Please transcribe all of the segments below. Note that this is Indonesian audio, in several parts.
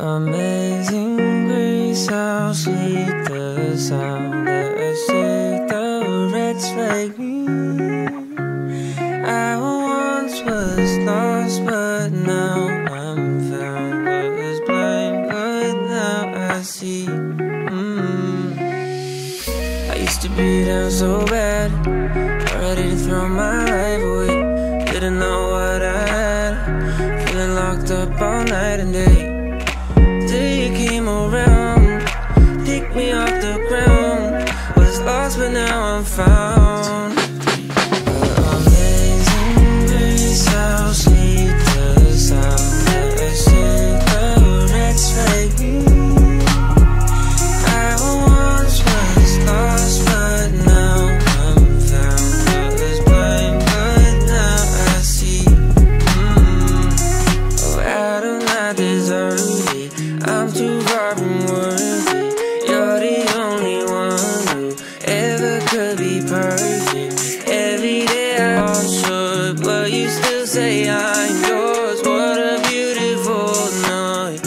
Amazing grace, how sweet the sound that saved a wretch like me. I once was lost, but now I'm found. Was blind, but now I see. I used to be down so bad, ready to throw my life away. Didn't know what I had, feeling locked up all night and day. Till you came around, picked me off the ground. Was lost but now I'm found. Amazing grace, how sweet the sound that saved a wretch like me. I once was lost but now I'm found. Was blind but now I see. Oh, I do not deserve it, I'm too far from worthy. You're the only one who ever could be perfect. Every day I fall short, but you still say I'm yours. What a beautiful night.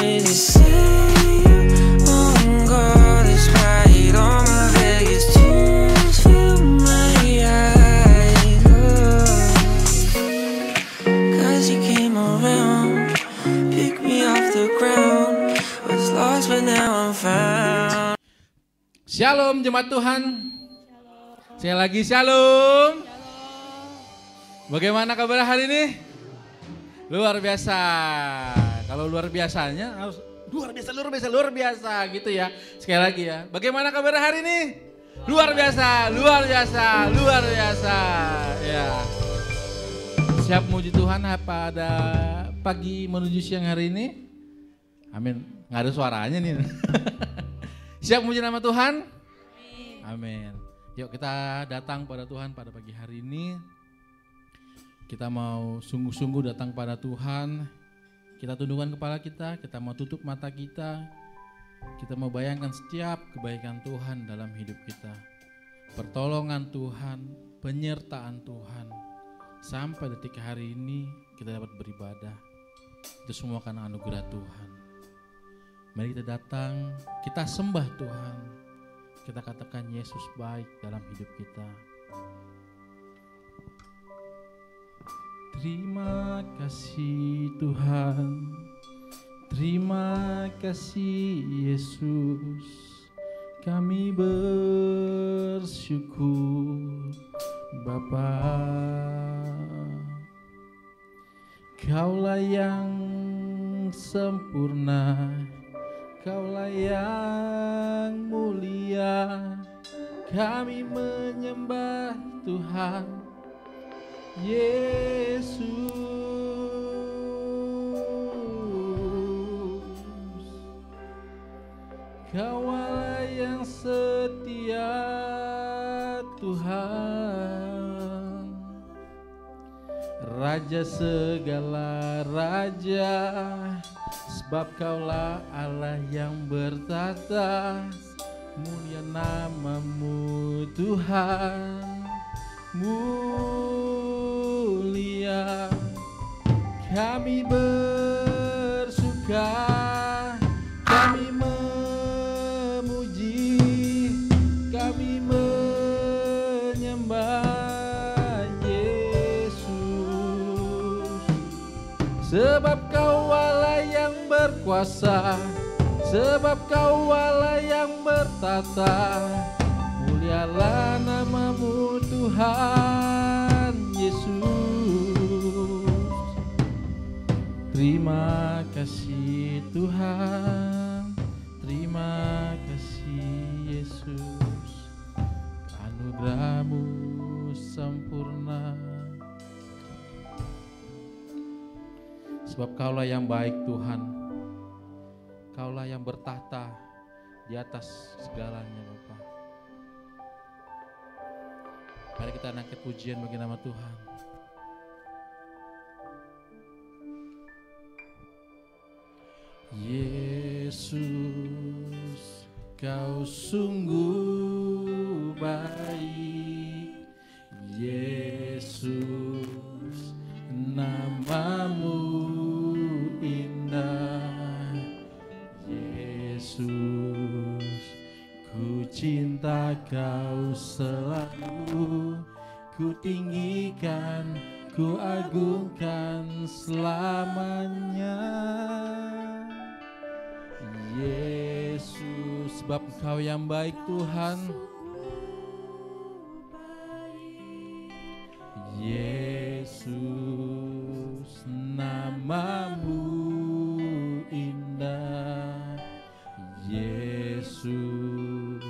You say you won't go despite all my biggest tears fill my eyes. Cause you came around, pick me off the ground. Was lost but now I'm found. Shalom jemaat Tuhan. Saya lagi shalom. Bagaimana kabar hari ini? Luar biasa. Kalau luar biasanya harus luar biasa gitu ya. Sekali lagi ya. Bagaimana kabar hari ini? Luar biasa. Ya. Siap muji Tuhan pada pagi menuju siang hari ini? Amin. Nggak ada suaranya nih. Siap muji nama Tuhan? Amin. Yuk kita datang pada Tuhan pada pagi hari ini. Kita mau sungguh-sungguh datang pada Tuhan. Kita tundukkan kepala kita mau tutup mata kita. Kita mau bayangkan setiap kebaikan Tuhan dalam hidup kita. Pertolongan Tuhan, penyertaan Tuhan. Sampai detik hari ini kita dapat beribadah. Itu semua karena anugerah Tuhan. Mari kita datang, kita sembah Tuhan. Kita katakan Yesus baik dalam hidup kita. Terima kasih Tuhan, terima kasih Yesus. Kami bersyukur Bapa. Kaulah yang sempurna, Kaulah yang mulia. Kami menyembah Tuhan Yesus. Kaulah yang setia Tuhan, Raja segala raja. Sebab Kaulah Allah yang bertata, mulia nama-Mu Tuhan, mulia. Kami bersuka, kami memuji, kami menyembah Yesus. Sebab Kau Allah yang berkuasa, sebab Kau Allah yang bertata, mulialah nama-Mu Tuhan Yesus. Terima kasih Tuhan, terima kasih Yesus. Anugerah-Mu sempurna. Sebab Kaulah yang baik Tuhan, Kaulah yang bertahta di atas segalanya Bapa. Mari kita angkat pujian bagi nama Tuhan. Yesus, Kau sungguh baik. Yesus, nama-Mu indah. cinta Kau selalu, ku tinggikan, ku agungkan selamanya. Yesus, sebab Kau yang baik Tuhan. Yesus, nama-Mu indah. Yesus,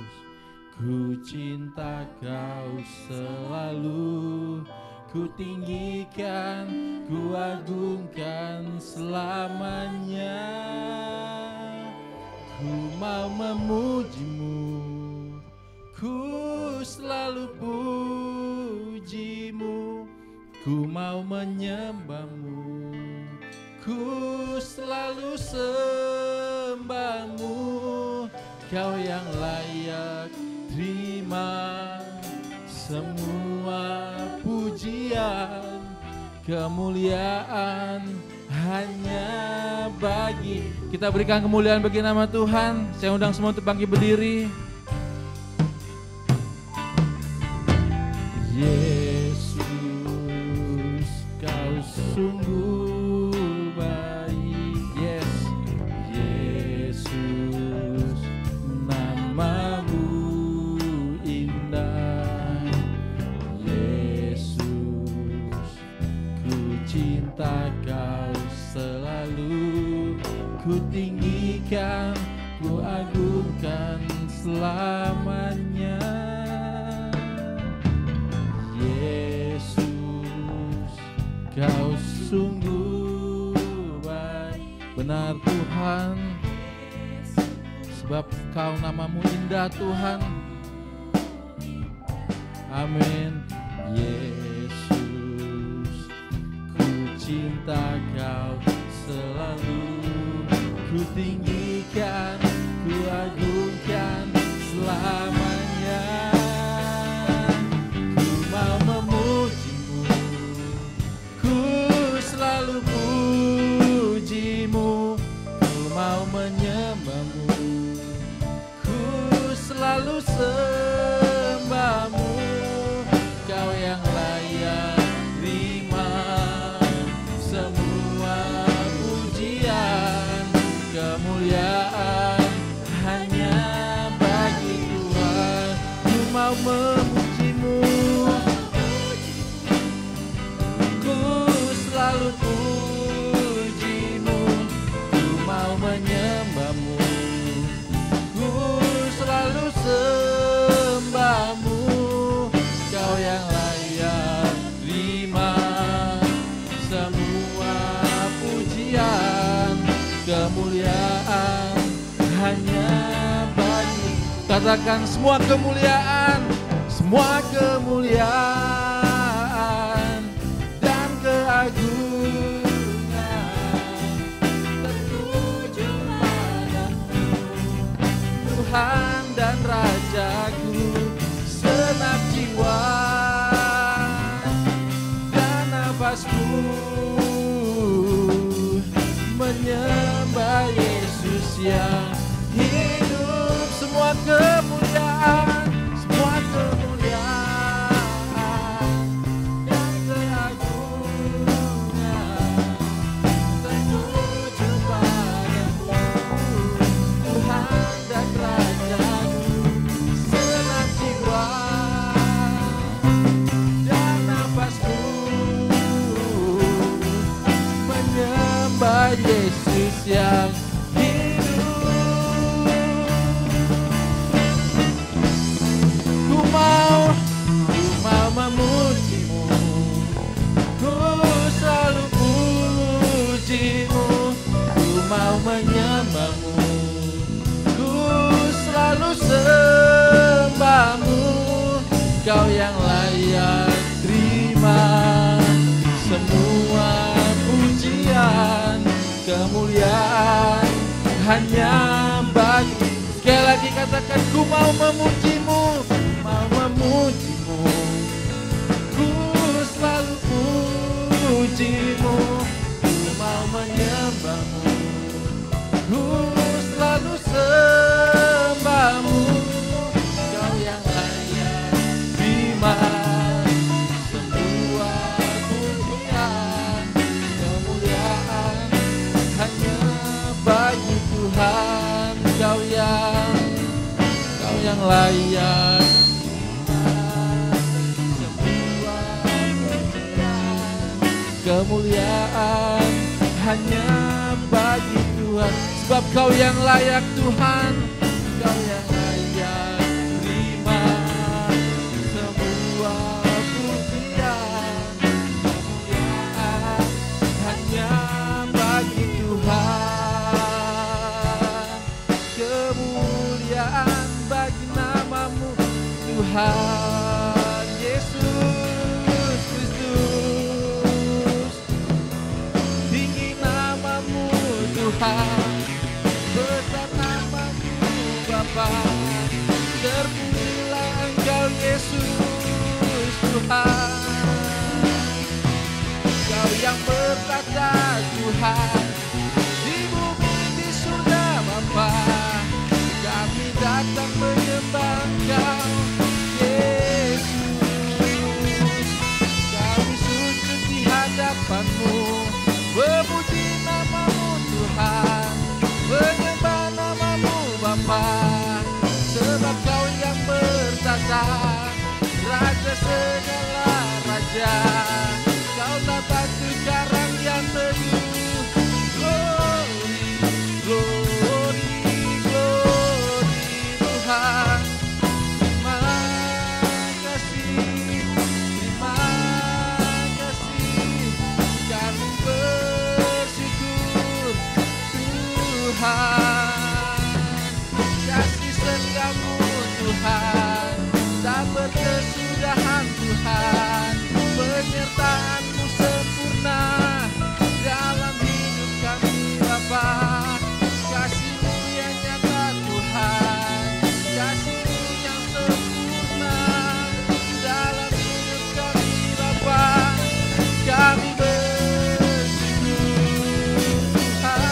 ku cinta Kau selalu, ku tinggikan, ku agungkan selamanya. Ku mau memuji-Mu, ku selalu puji-Mu, ku mau menyembah-Mu, ku selalu sembah-Mu. Kau yang layak terima semua pujian, kemuliaan hanya bagi. Kita berikan kemuliaan bagi nama Tuhan. Saya undang semua untuk bangkit berdiri. Yesus, Kau sungguh baik. Yes, Yesus, nama-Mu indah. Yesus, ku cinta Kau selalu, ku tinggikan, ku agungkan selamanya. Yesus, Kau sungguh baik. Benar Tuhan, sebab Kau nama-Mu indah Tuhan. Amin. Yesus, ku cinta Kau selalu, ku tinggikan, ku agungkan selamanya. Ku mau memuji-Mu, ku selalu puji-Mu, ku mau menyembah-Mu, ku selalu sembah-Mu. Kau yang layak terima semua pujian, kemuliaan hanya bagi Tuhan. Ku mau memuji-Mu, ku selalu puji-Mu, ku mau menyembah-Mu, ku selalu sembah-Mu. Kau yang layak terima semua pujian, kemuliaan hanya bagi. Katakan semua kemuliaan, semua kemuliaan dan keagungan tertuju padamu, Tuhan dan Rajaku. Senap jiwa dan nafasku menyembah Yesus yang hidup. Semua kemuliaan, semua kemuliaan dan keagungan tertuju padamu, Tuhan dan Rajaku. Senap jiwa dan nafasku menyembah Yesus yang hidup. Ku mau memuji-Mu, ku selalu puji-Mu, ku mau menyembah-Mu, ku selalu sembah-Mu. Kau yang layak terima semua pujian, kemuliaan hanya bagi. Sekali lagi katakan, ku mau memuji-Mu, mau memuji-Mu, ku selalu puji-Mu, ku mau menyembah-Mu, ku selalu sembah-Mu. layak. Kemuliaan hanya bagi Tuhan, sebab Kau yang layak Tuhan, Kau yang layak terima semua pujian. Kemuliaan hanya bagi Tuhan, kemuliaan bagi nama-Mu Tuhan Yesus Kristus. Tinggi nama-Mu Tuhan, besar nama-Mu Bapa, terpujilah Engkau Yesus Tuhan. Kau yang berkata Tuhan, di bumi di surga Bapa, kami datang menyembah Engkau Yesus. Kami sujud di hadapan-Mu, memuji nama-Mu Tuhan, menyembah nama-Mu Bapa, sebab Kau yang bertata, Raja segala raja. Kau tak batu karang yang teduh. Glory, glory, glory Tuhan. Terima kasih, terima kasih. Kami bersyukur Tuhan. Kasih setia-Mu Tuhan, tak berkesudahan Tuhan. Penyertaan-Mu sempurna dalam hidup kami Bapa. Kasih-Mu yang nyata Tuhan, kasih-Mu yang sempurna dalam hidup kami Bapa. Kami bersyukur Tuhan,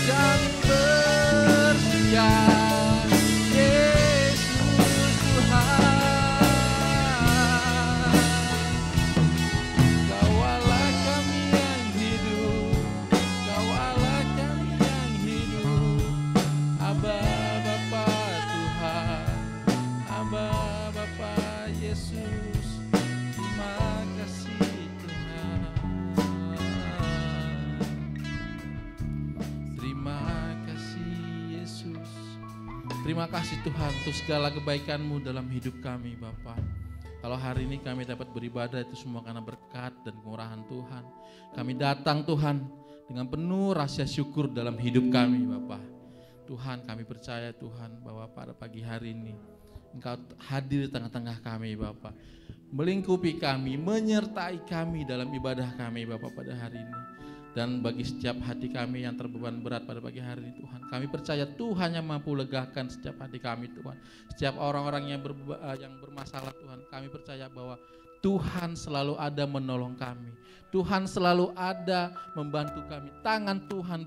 kami bersuka Yesus Tuhan. Kau Allah kami yang hidup, Kau Allah kami yang hidup. Aba Bapa Tuhan, Aba Bapa Yesus. Terima kasih Tuhan. Terima kasih Yesus. Terima kasih Tuhan untuk segala kebaikan-Mu dalam hidup kami Bapa. Kalau hari ini kami dapat beribadah itu semua karena berkat dan kemurahan Tuhan. Kami datang Tuhan dengan penuh rasa syukur dalam hidup kami Bapa. Tuhan, kami percaya Tuhan bahwa pada pagi hari ini Engkau hadir di tengah-tengah kami Bapa. Melingkupi kami, menyertai kami dalam ibadah kami Bapa pada hari ini. Dan bagi setiap hati kami yang terbeban berat pada pagi hari ini Tuhan, kami percaya Tuhan yang mampu legakan setiap hati kami Tuhan. Setiap orang-orang yang bermasalah Tuhan, kami percaya bahwa Tuhan selalu ada menolong kami. Tuhan selalu ada membantu kami. Tangan Tuhan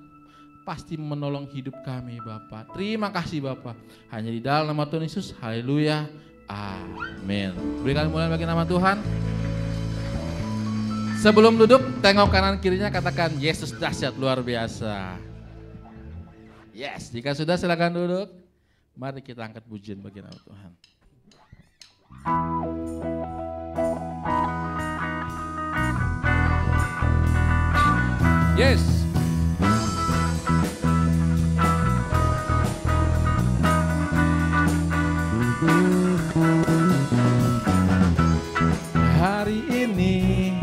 pasti menolong hidup kami Bapa. Terima kasih Bapa. Hanya di dalam nama Tuhan Yesus. Haleluya. Amin. Berikan kemuliaan bagi nama Tuhan. Sebelum duduk, tengok kanan kirinya, katakan Yesus dahsyat luar biasa. Yes, jika sudah silakan duduk. Mari kita angkat pujian bagi nama Tuhan. Yes. Hari ini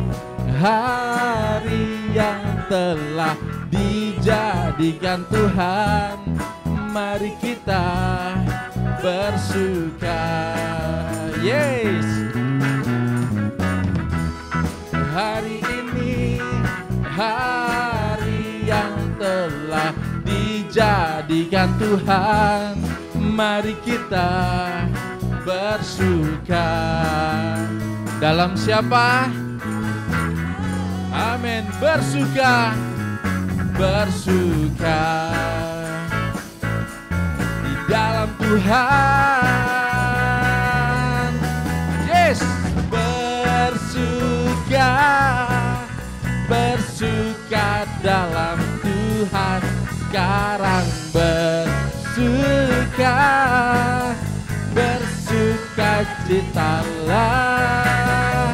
hari yang telah dijadikan Tuhan, mari kita bersuka. Yes. Hari ini hari yang telah dijadikan Tuhan, mari kita bersuka. Dalam siapa? Amin. Bersuka, bersuka di dalam Tuhan. Yes. Bersuka, bersuka dalam Tuhan. Sekarang bersuka, bersukacitalah,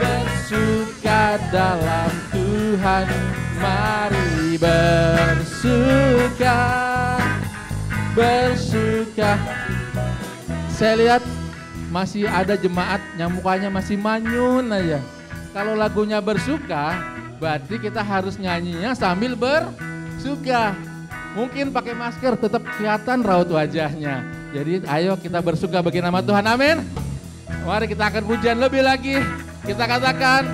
bersuka dalam Tuhan. Mari bersuka. Saya lihat masih ada jemaat yang mukanya masih manyun aja. Kalau lagunya bersuka, berarti kita harus nyanyinya sambil bersuka. Mungkin pakai masker tetap kelihatan raut wajahnya. Jadi ayo kita bersuka bagi nama Tuhan, amin. Mari kita akan pujian lebih lagi. Kita katakan,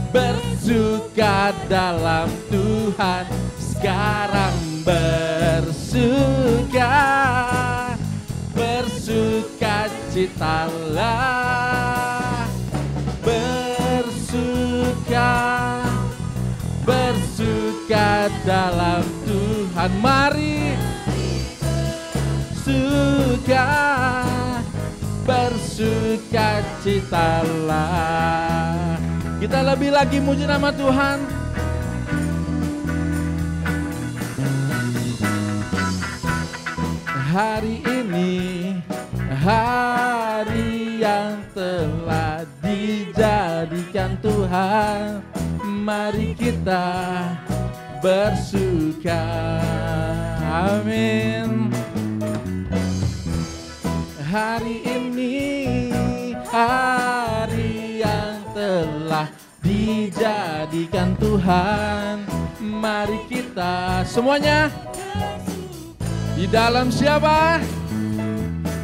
bersuka dalam Tuhan. Sekarang bersukacitalah, bersuka dalam Tuhan. Mari bersukacitalah. Kita lebih lagi muji nama Tuhan. Hari ini hari yang telah dijadikan Tuhan. Mari kita bersuka. Amin. Hari ini hari yang telah dijadikan Tuhan. Mari kita semuanya di dalam siapa?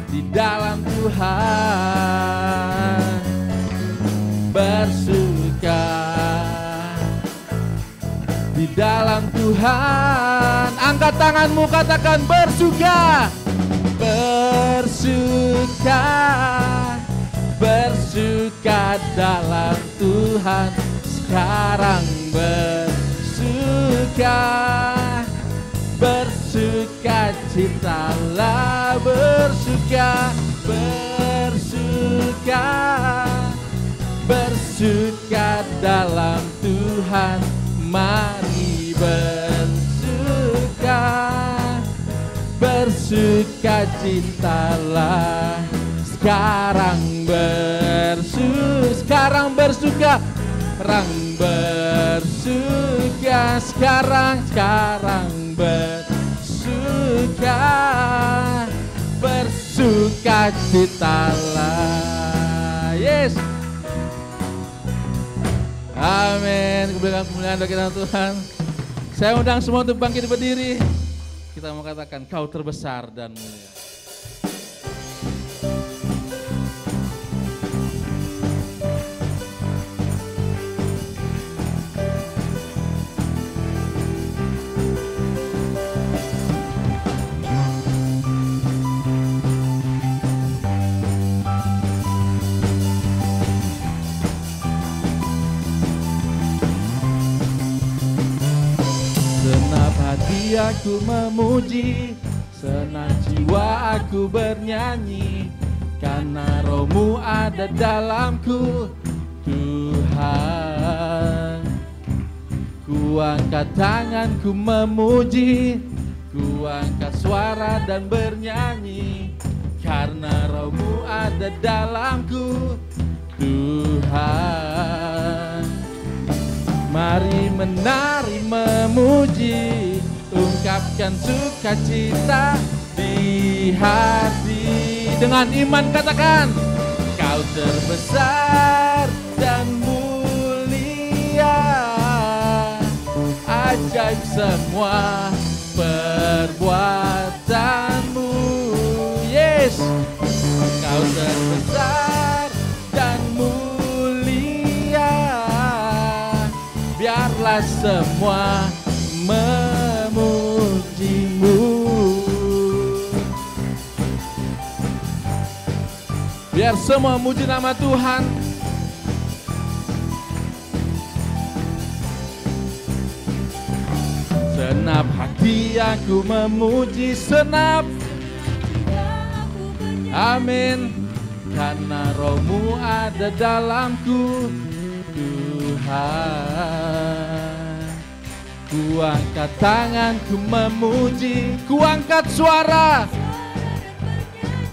Di dalam Tuhan bersuka. Di dalam Tuhan, angkat tanganmu, katakan bersuka. Bersuka dalam Tuhan. Sekarang bersukacitalah, bersuka dalam Tuhan. Mari bersukacitalah. Sekarang bersuka. Sekarang bersukacitalah. Yes. Amin. Kemuliaan bagi nama Tuhan. Saya undang semua untuk bangkit berdiri. Kita mau katakan Kau terbesar dan mulia. Aku memuji, senang jiwa aku bernyanyi, karena Roh-Mu ada dalamku, Tuhan. Ku angkat tanganku memuji, ku angkat suara dan bernyanyi, karena Roh-Mu ada dalamku, Tuhan. Mari menari memuji, ungkapkan sukacita di hati. Dengan iman katakan, Kau terbesar dan mulia, ajaib semua perbuatanmu. Yes, Kau terbesar dan mulia, biarlah semua memujimu. Biar semua muji nama Tuhan. Senap hati aku memuji, senap. Amin. Karena Roh-Mu ada dalamku, Tuhan. Ku angkat tangan, ku memuji, ku angkat suara.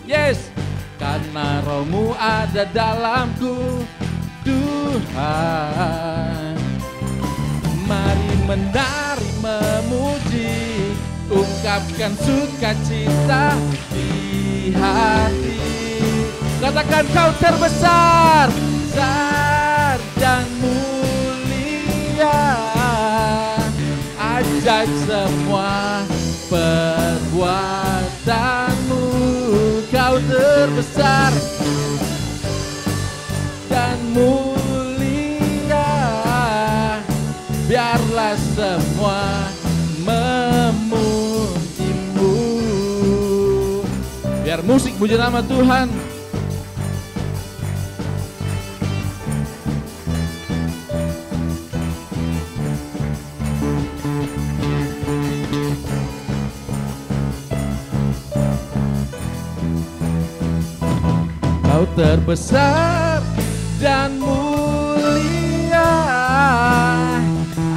Yes, karena Roh-Mu ada dalamku, Tuhan. Mari menari, memuji, ungkapkan sukacita di hati. Katakan Kau terbesar, besar dan mulia. Ajaib semua perbuatanmu. Kau terbesar dan mulia. Biarlah semua memuji-Mu. Biar musik puji nama Tuhan. Kau terbesar dan mulia,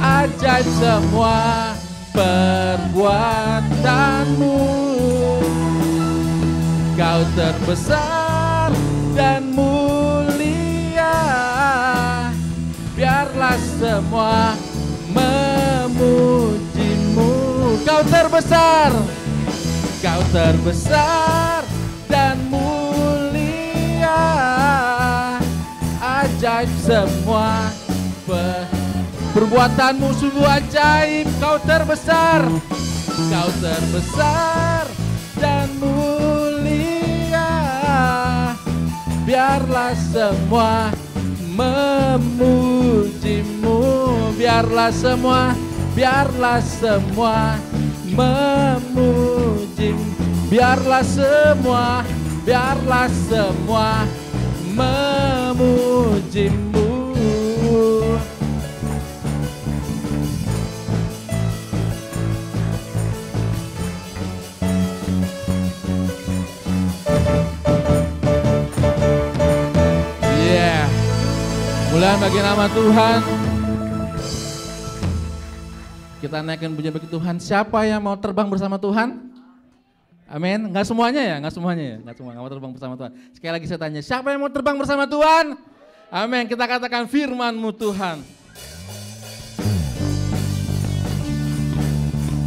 ajaib semua perbuatanmu. Kau terbesar dan mulia, biarlah semua memuji-Mu. Kau terbesar dan mulia, ajaib semua perbuatanmu sungguh ajaib. Kau terbesar dan mulia, biarlah semua memuji-Mu. Biarlah semua memuji-Mu. Biarlah semua memuji-Mu. Yeah. Muliaan bagi nama Tuhan. Kita naikkan pujian bagi Tuhan. Siapa yang mau terbang bersama Tuhan? Amin. Enggak semuanya ya, enggak semua mau terbang bersama Tuhan. Sekali lagi saya tanya, siapa yang mau terbang bersama Tuhan? Amin. Kita katakan firman-Mu Tuhan.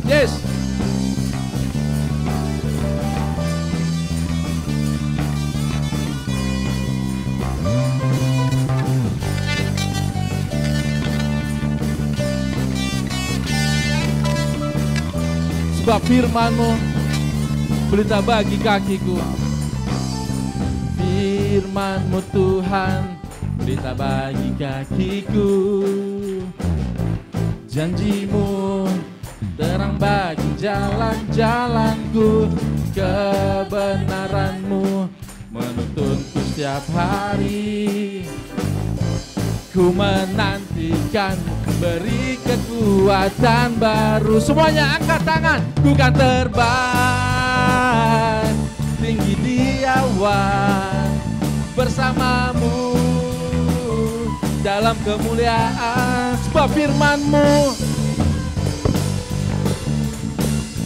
Yes. Sebab firman-Mu pelita bagi kakiku. Firman-Mu Tuhan, pelita bagi kakiku. Janji-Mu terang bagi jalan-jalanku. Kebenaran-Mu menuntunku setiap hari. Ku menantikan, beri kekuatan baru. Semuanya angkat tangan. Ku kan terbang tinggi di awan bersama-Mu dalam kemuliaan. Sebab firman-Mu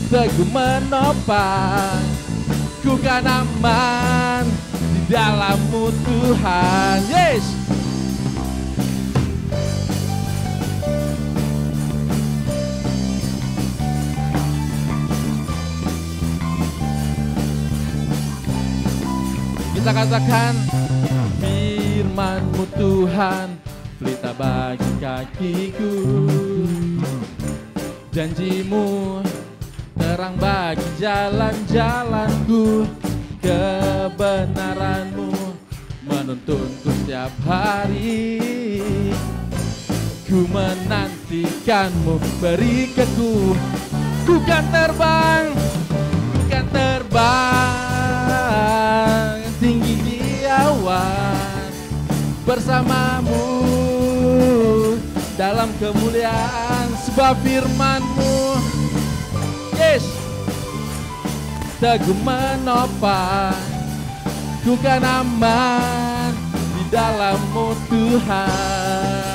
teguh menopang. Ku kan aman di dalam-Mu Tuhan. Yes. Kita katakan firman-Mu Tuhan, pelita bagi kakiku. Janji-Mu terang bagi jalan-jalanku. Kebenaran-Mu menuntunku setiap hari. Ku menantikan-Mu, beri kekuatan. Ku kan terbang tinggi di awan bersama-Mu dalam kemuliaan. Sebab firman-Mu, yes, teguh menopang. Ku kan aman di dalam-Mu Tuhan.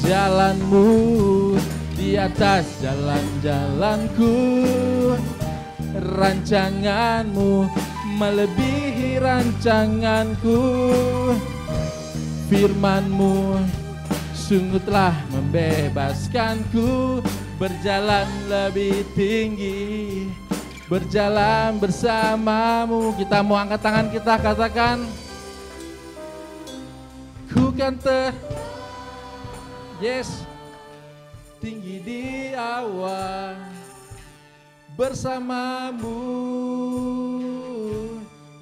jalanmu, di atas jalan-jalanku. Rancanganmu melebihi rancanganku. Firman-Mu sungguh telah membebaskanku. Berjalan lebih tinggi, berjalan bersamamu. Kita mau angkat tangan kita, katakan, ku kan yes, tinggi di awan bersamamu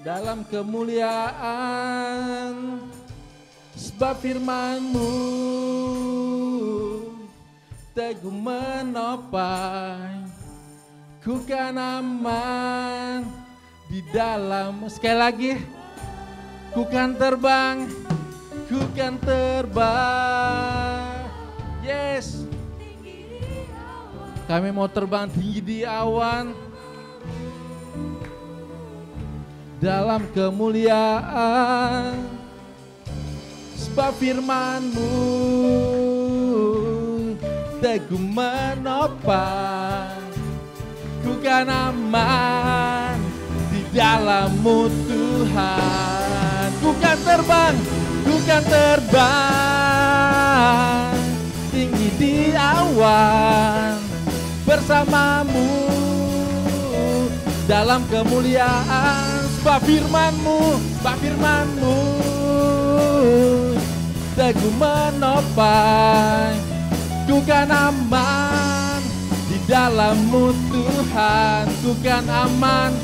dalam kemuliaan. Sebab firman-Mu teguh menopang, ku kan aman di dalam. Sekali lagi, ku kan terbang, ku kan terbang. Yes, kami mau terbang tinggi di awan dalam kemuliaan. Sebab firman-Mu teguh menopang, ku kan aman di dalam-Mu Tuhan. Ku kan terbang, ku kan terbang tinggi di awan bersama-Mu dalam kemuliaan. Sebab firman-Mu teguh menopang, ku kan aman di dalam-Mu Tuhan. Ku kan aman,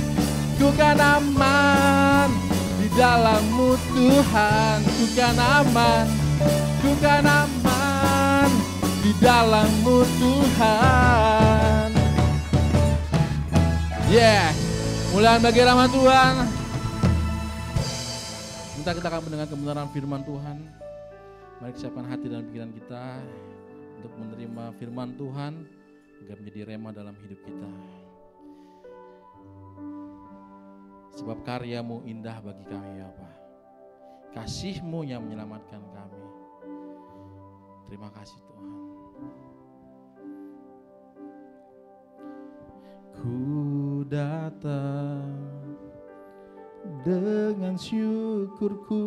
ku kan aman di dalam-Mu Tuhan. Ku kan aman, ku kan aman di dalam-Mu Tuhan. Yeah, muliaan bagi nama Tuhan. Kita akan mendengar kebenaran firman Tuhan. Mari siapkan hati dan pikiran kita untuk menerima firman Tuhan agar menjadi rema dalam hidup kita. Sebab karya-Mu indah bagi kami ya Bapa. Kasih-Mu yang menyelamatkan kami. Terima kasih Tuhan. Ku datang dengan syukurku,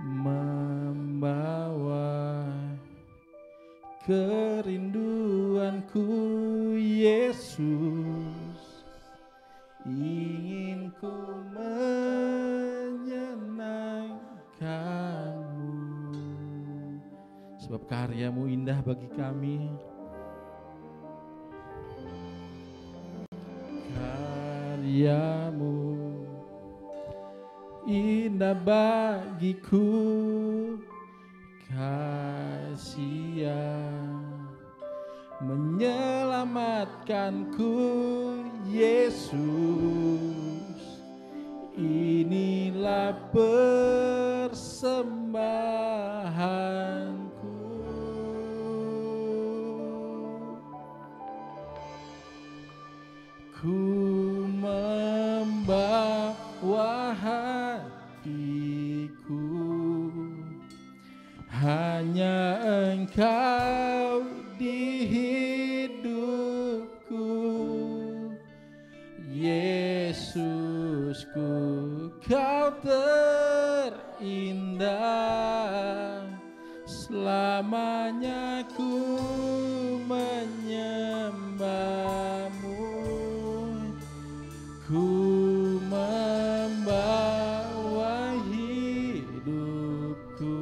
membawa kerinduanku. Yesus, ingin ku menyenangkan-Mu. Sebab karya-Mu indah bagi kami. Karya-Mu indah bagiku, kasih yang menyelamatkanku. Yesus, inilah persembahanku. Ku membawa hatiku, hanya Engkau di hidupku. Yesusku, Kau terindah, selamanya ku menyembah-Mu. Ku membawa hidupku,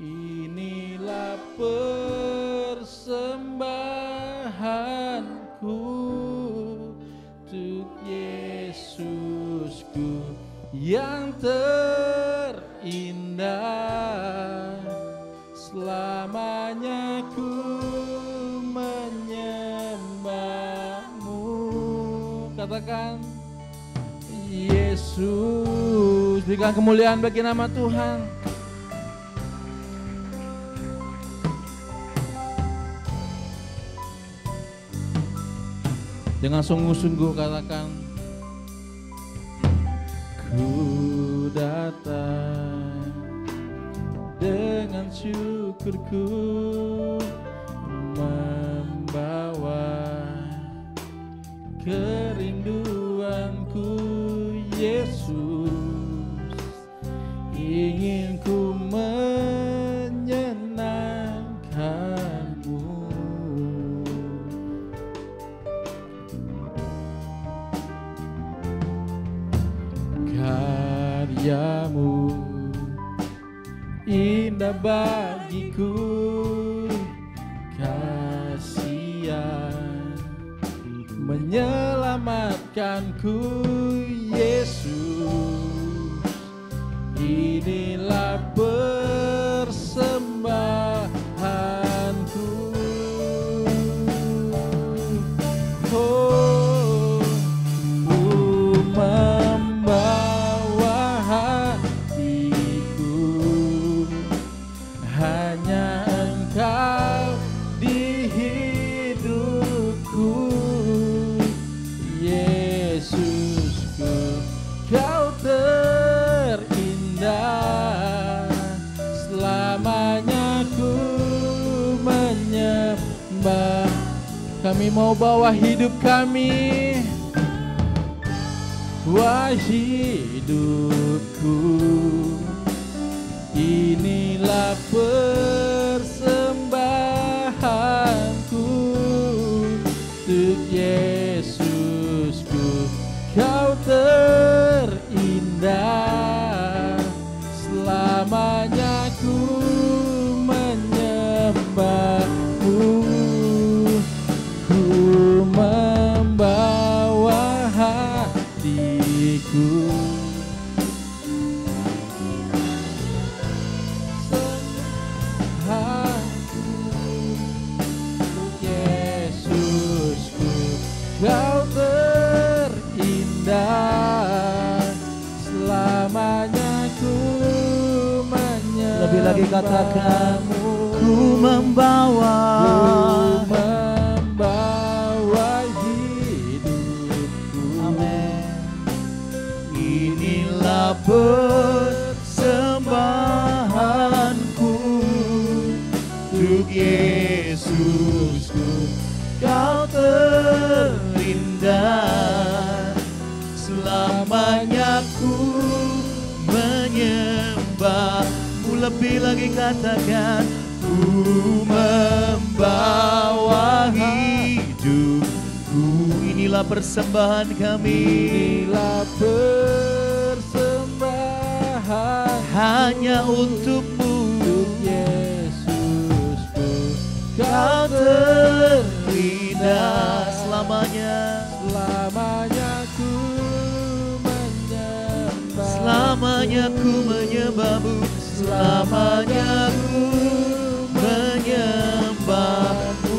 inilah persembahanku untuk Yesusku yang terindah, selamanya ku menyembah-Mu. Katakan, Yesus, berikan kemuliaan bagi nama Tuhan. Dengan sungguh-sungguh katakan, ku datang syukurku membawa kerinduanku Yesus, ingin ku menyenangkanmu. Karyamu indah bagiku, kasihan menyelamatkanku Yesus, inilah persembahanku. Oh, ku membawa hatiku, hanya Engkau di hidupku Yesusku, Kau terindah, selamanya ku menyembah. Kami mau bawa hidup kami, wah hidupku, inilah persembahanku untuk Yesusku, Kau terindah, selamanya ku menyembahmu. Ku membawa hatiku, Yesusku, Kau terindah, selamanya ku menyembahmu. Lebih lagi katakan, ku membawa hidupku. Amin. Inilah persembahanku untuk Yesusku, Kau terindah, selamanya ku menyembahmu. Lebih lagi katakan, ku membawa hidupku, inilah persembahan kami, Inilah persembahan hanya untukmu Yesusku, Kau terindah, selamanya selamanya ku menyembah. selamanya ku menyembahmu, selamanya ku menyembahmu,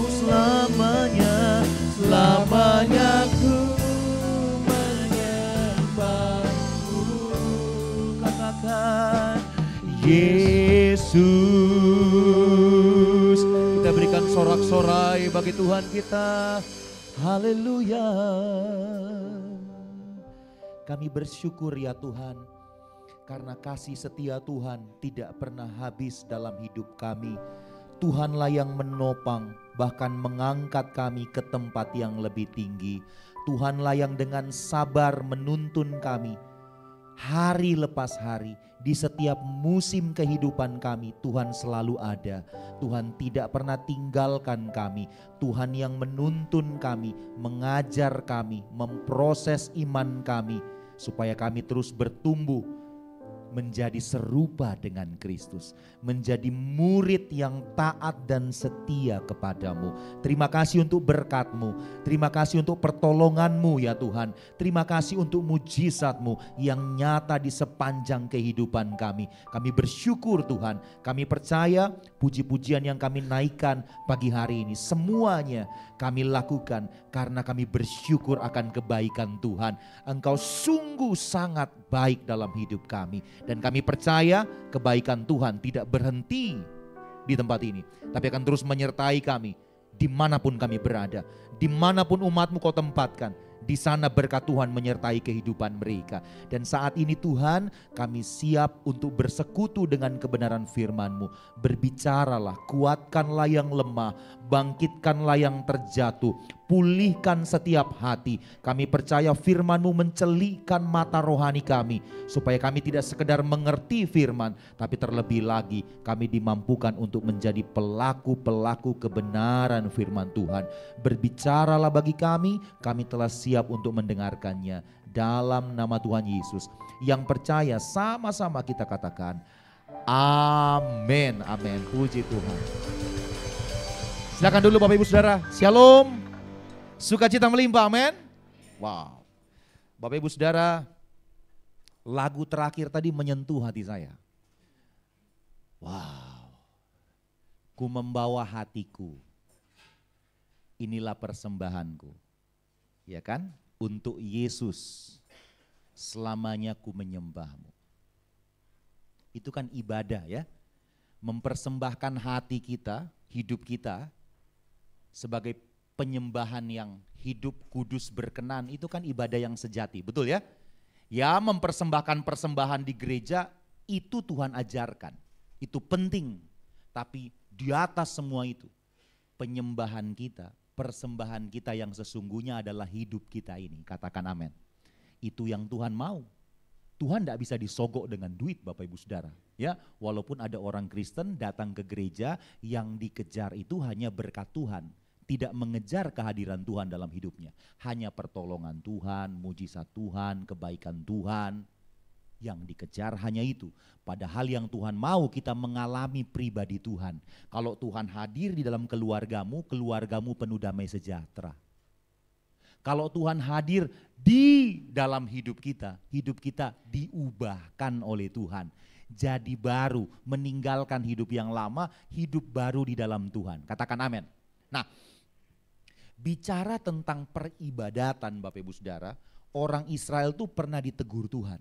selamanya ku menyembahmu. Katakan Yesus. Kita berikan sorak-sorai bagi Tuhan kita. Haleluya. Kami bersyukur ya Tuhan, karena kasih setia Tuhan tidak pernah habis dalam hidup kami. Tuhanlah yang menopang, bahkan mengangkat kami ke tempat yang lebih tinggi. Tuhanlah yang dengan sabar menuntun kami hari lepas hari. Di setiap musim kehidupan kami, Tuhan selalu ada. Tuhan tidak pernah tinggalkan kami. Tuhan yang menuntun kami, mengajar kami, memproses iman kami, supaya kami terus bertumbuh menjadi serupa dengan Kristus, menjadi murid yang taat dan setia kepadamu. Terima kasih untuk berkat-Mu, terima kasih untuk pertolongan-Mu ya Tuhan, terima kasih untuk mujizat-Mu yang nyata di sepanjang kehidupan kami. Kami bersyukur Tuhan, kami percaya puji-pujian yang kami naikkan pagi hari ini semuanya kami lakukan karena kami bersyukur akan kebaikan Tuhan. Engkau sungguh sangat baik dalam hidup kami. Dan kami percaya kebaikan Tuhan tidak berhenti di tempat ini, tapi akan terus menyertai kami dimanapun kami berada. Dimanapun umat-Mu Kau tempatkan, Di sana berkat Tuhan menyertai kehidupan mereka. Dan saat ini Tuhan, kami siap untuk bersekutu dengan kebenaran firman-Mu. Berbicaralah, kuatkanlah yang lemah, bangkitkanlah yang terjatuh, pulihkan setiap hati. Kami percaya firman-Mu mencelikkan mata rohani kami, supaya kami tidak sekedar mengerti firman, tapi terlebih lagi kami dimampukan untuk menjadi pelaku-pelaku kebenaran firman Tuhan. Berbicaralah bagi kami telah siap untuk mendengarkannya. Dalam nama Tuhan Yesus. Yang percaya sama-sama kita katakan, amin, amin. Puji Tuhan. Silakan dulu Bapak Ibu Saudara. Shalom. Sukacita melimpah, amin. Wow. Bapak Ibu Saudara, lagu terakhir tadi menyentuh hati saya. Wow. Ku membawa hatiku, inilah persembahanku. Ya kan? Untuk Yesus selamanya ku menyembahmu. Itu kan ibadah ya. Mempersembahkan hati kita, hidup kita sebagai penyembahan yang hidup, kudus, berkenan. Itu kan ibadah yang sejati, betul ya? Ya, mempersembahkan persembahan di gereja itu Tuhan ajarkan. Itu penting. Tapi di atas semua itu, penyembahan kita, persembahan kita yang sesungguhnya adalah hidup kita ini. Katakan amin. Itu yang Tuhan mau. Tuhan tidak bisa disogok dengan duit Bapak Ibu Saudara. Ya, walaupun ada orang Kristen datang ke gereja yang dikejar itu hanya berkat Tuhan. Tidak mengejar kehadiran Tuhan dalam hidupnya. Hanya pertolongan Tuhan, mujizat Tuhan, kebaikan Tuhan. Yang dikejar hanya itu. Padahal yang Tuhan mau kita mengalami pribadi Tuhan. Kalau Tuhan hadir di dalam keluargamu, keluargamu penuh damai sejahtera. Kalau Tuhan hadir di dalam hidup kita diubahkan oleh Tuhan. Jadi baru, meninggalkan hidup yang lama, hidup baru di dalam Tuhan. Katakan amin. Nah, bicara tentang peribadatan Bapak Ibu Saudara, orang Israel tuh pernah ditegur Tuhan.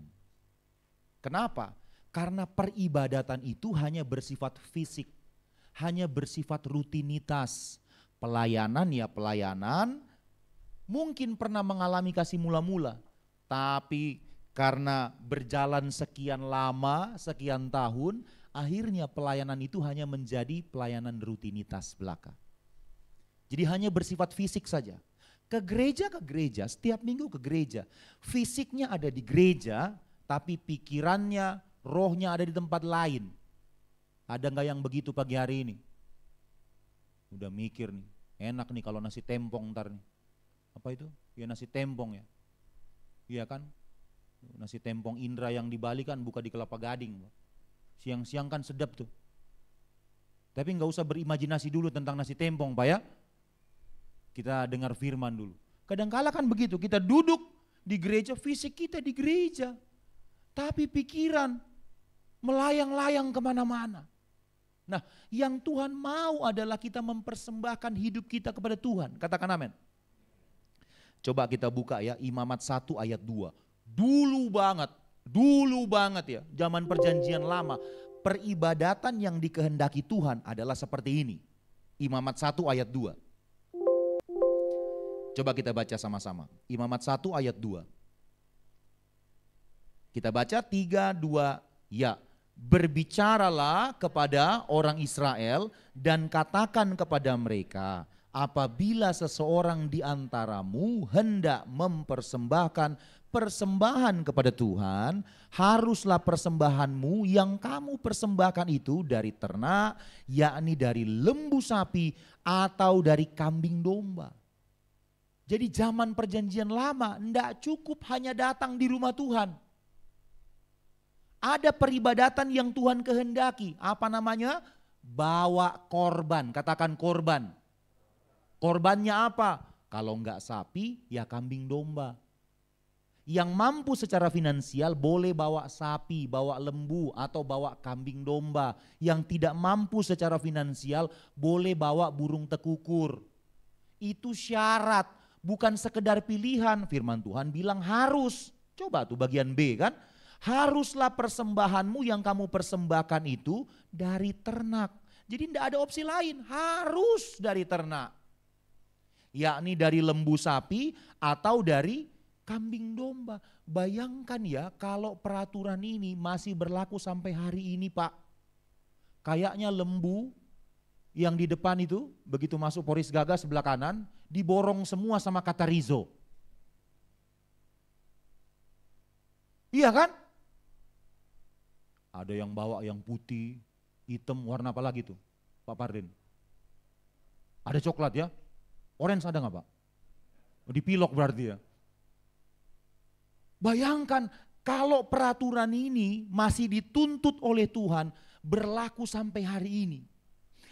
Kenapa? Karena peribadatan itu hanya bersifat fisik, hanya bersifat rutinitas. Pelayanan ya pelayanan, mungkin pernah mengalami kasih mula-mula, tapi karena berjalan sekian lama, sekian tahun, akhirnya pelayanan itu hanya menjadi pelayanan rutinitas belaka. Jadi hanya bersifat fisik saja. Ke gereja, setiap minggu ke gereja. Fisiknya ada di gereja, tapi pikirannya, rohnya ada di tempat lain. Ada nggak yang begitu pagi hari ini? Udah mikir nih, enak nih kalau nasi tempong ntar nih. Apa itu? Ya nasi tempong ya. Iya kan? Nasi tempong Indra yang di Bali kan buka di Kelapa Gading. Siang-siang kan sedap tuh. Tapi nggak usah berimajinasi dulu tentang nasi tempong Pak ya. Kita dengar firman dulu. Kadang-kala kan begitu, kita duduk di gereja, fisik kita di gereja. Tapi pikiran melayang-layang kemana-mana. Nah, yang Tuhan mau adalah kita mempersembahkan hidup kita kepada Tuhan. Katakan amin. Coba kita buka ya, Imamat 1 ayat 2. Dulu banget ya, zaman perjanjian lama. Peribadatan yang dikehendaki Tuhan adalah seperti ini. Imamat 1 ayat 2. Coba kita baca sama-sama. Imamat 1 ayat 2. Kita baca 3, 2, ya. Berbicaralah kepada orang Israel dan katakan kepada mereka, apabila seseorang di antaramu hendak mempersembahkan persembahan kepada Tuhan, haruslah persembahanmu yang kamu persembahkan itu dari ternak, yakni dari lembu sapi atau dari kambing domba. Jadi zaman perjanjian lama enggak cukup hanya datang di rumah Tuhan. Ada peribadatan yang Tuhan kehendaki. Apa namanya? Bawa korban. Katakan korban. Korbannya apa? Kalau enggak sapi, ya kambing domba. Yang mampu secara finansial boleh bawa sapi, bawa lembu atau bawa kambing domba. Yang tidak mampu secara finansial boleh bawa burung tekukur. Itu syarat, bukan sekedar pilihan. Firman Tuhan bilang harus. Coba tuh bagian B kan. Haruslah persembahanmu yang kamu persembahkan itu dari ternak. Jadi tidak ada opsi lain, harus dari ternak. yakni dari lembu sapi atau dari kambing domba. Bayangkan ya kalau peraturan ini masih berlaku sampai hari ini Pak. Kayaknya lembu yang di depan itu begitu masuk Poris Gaga sebelah kanan diborong semua sama kata Rizo. Iya kan? Ada yang bawa yang putih, hitam, warna apa lagi tuh Pak Pardin? Ada coklat ya? Orange ada nggak Pak? Dipilok berarti ya. Bayangkan kalau peraturan ini masih dituntut oleh Tuhan berlaku sampai hari ini.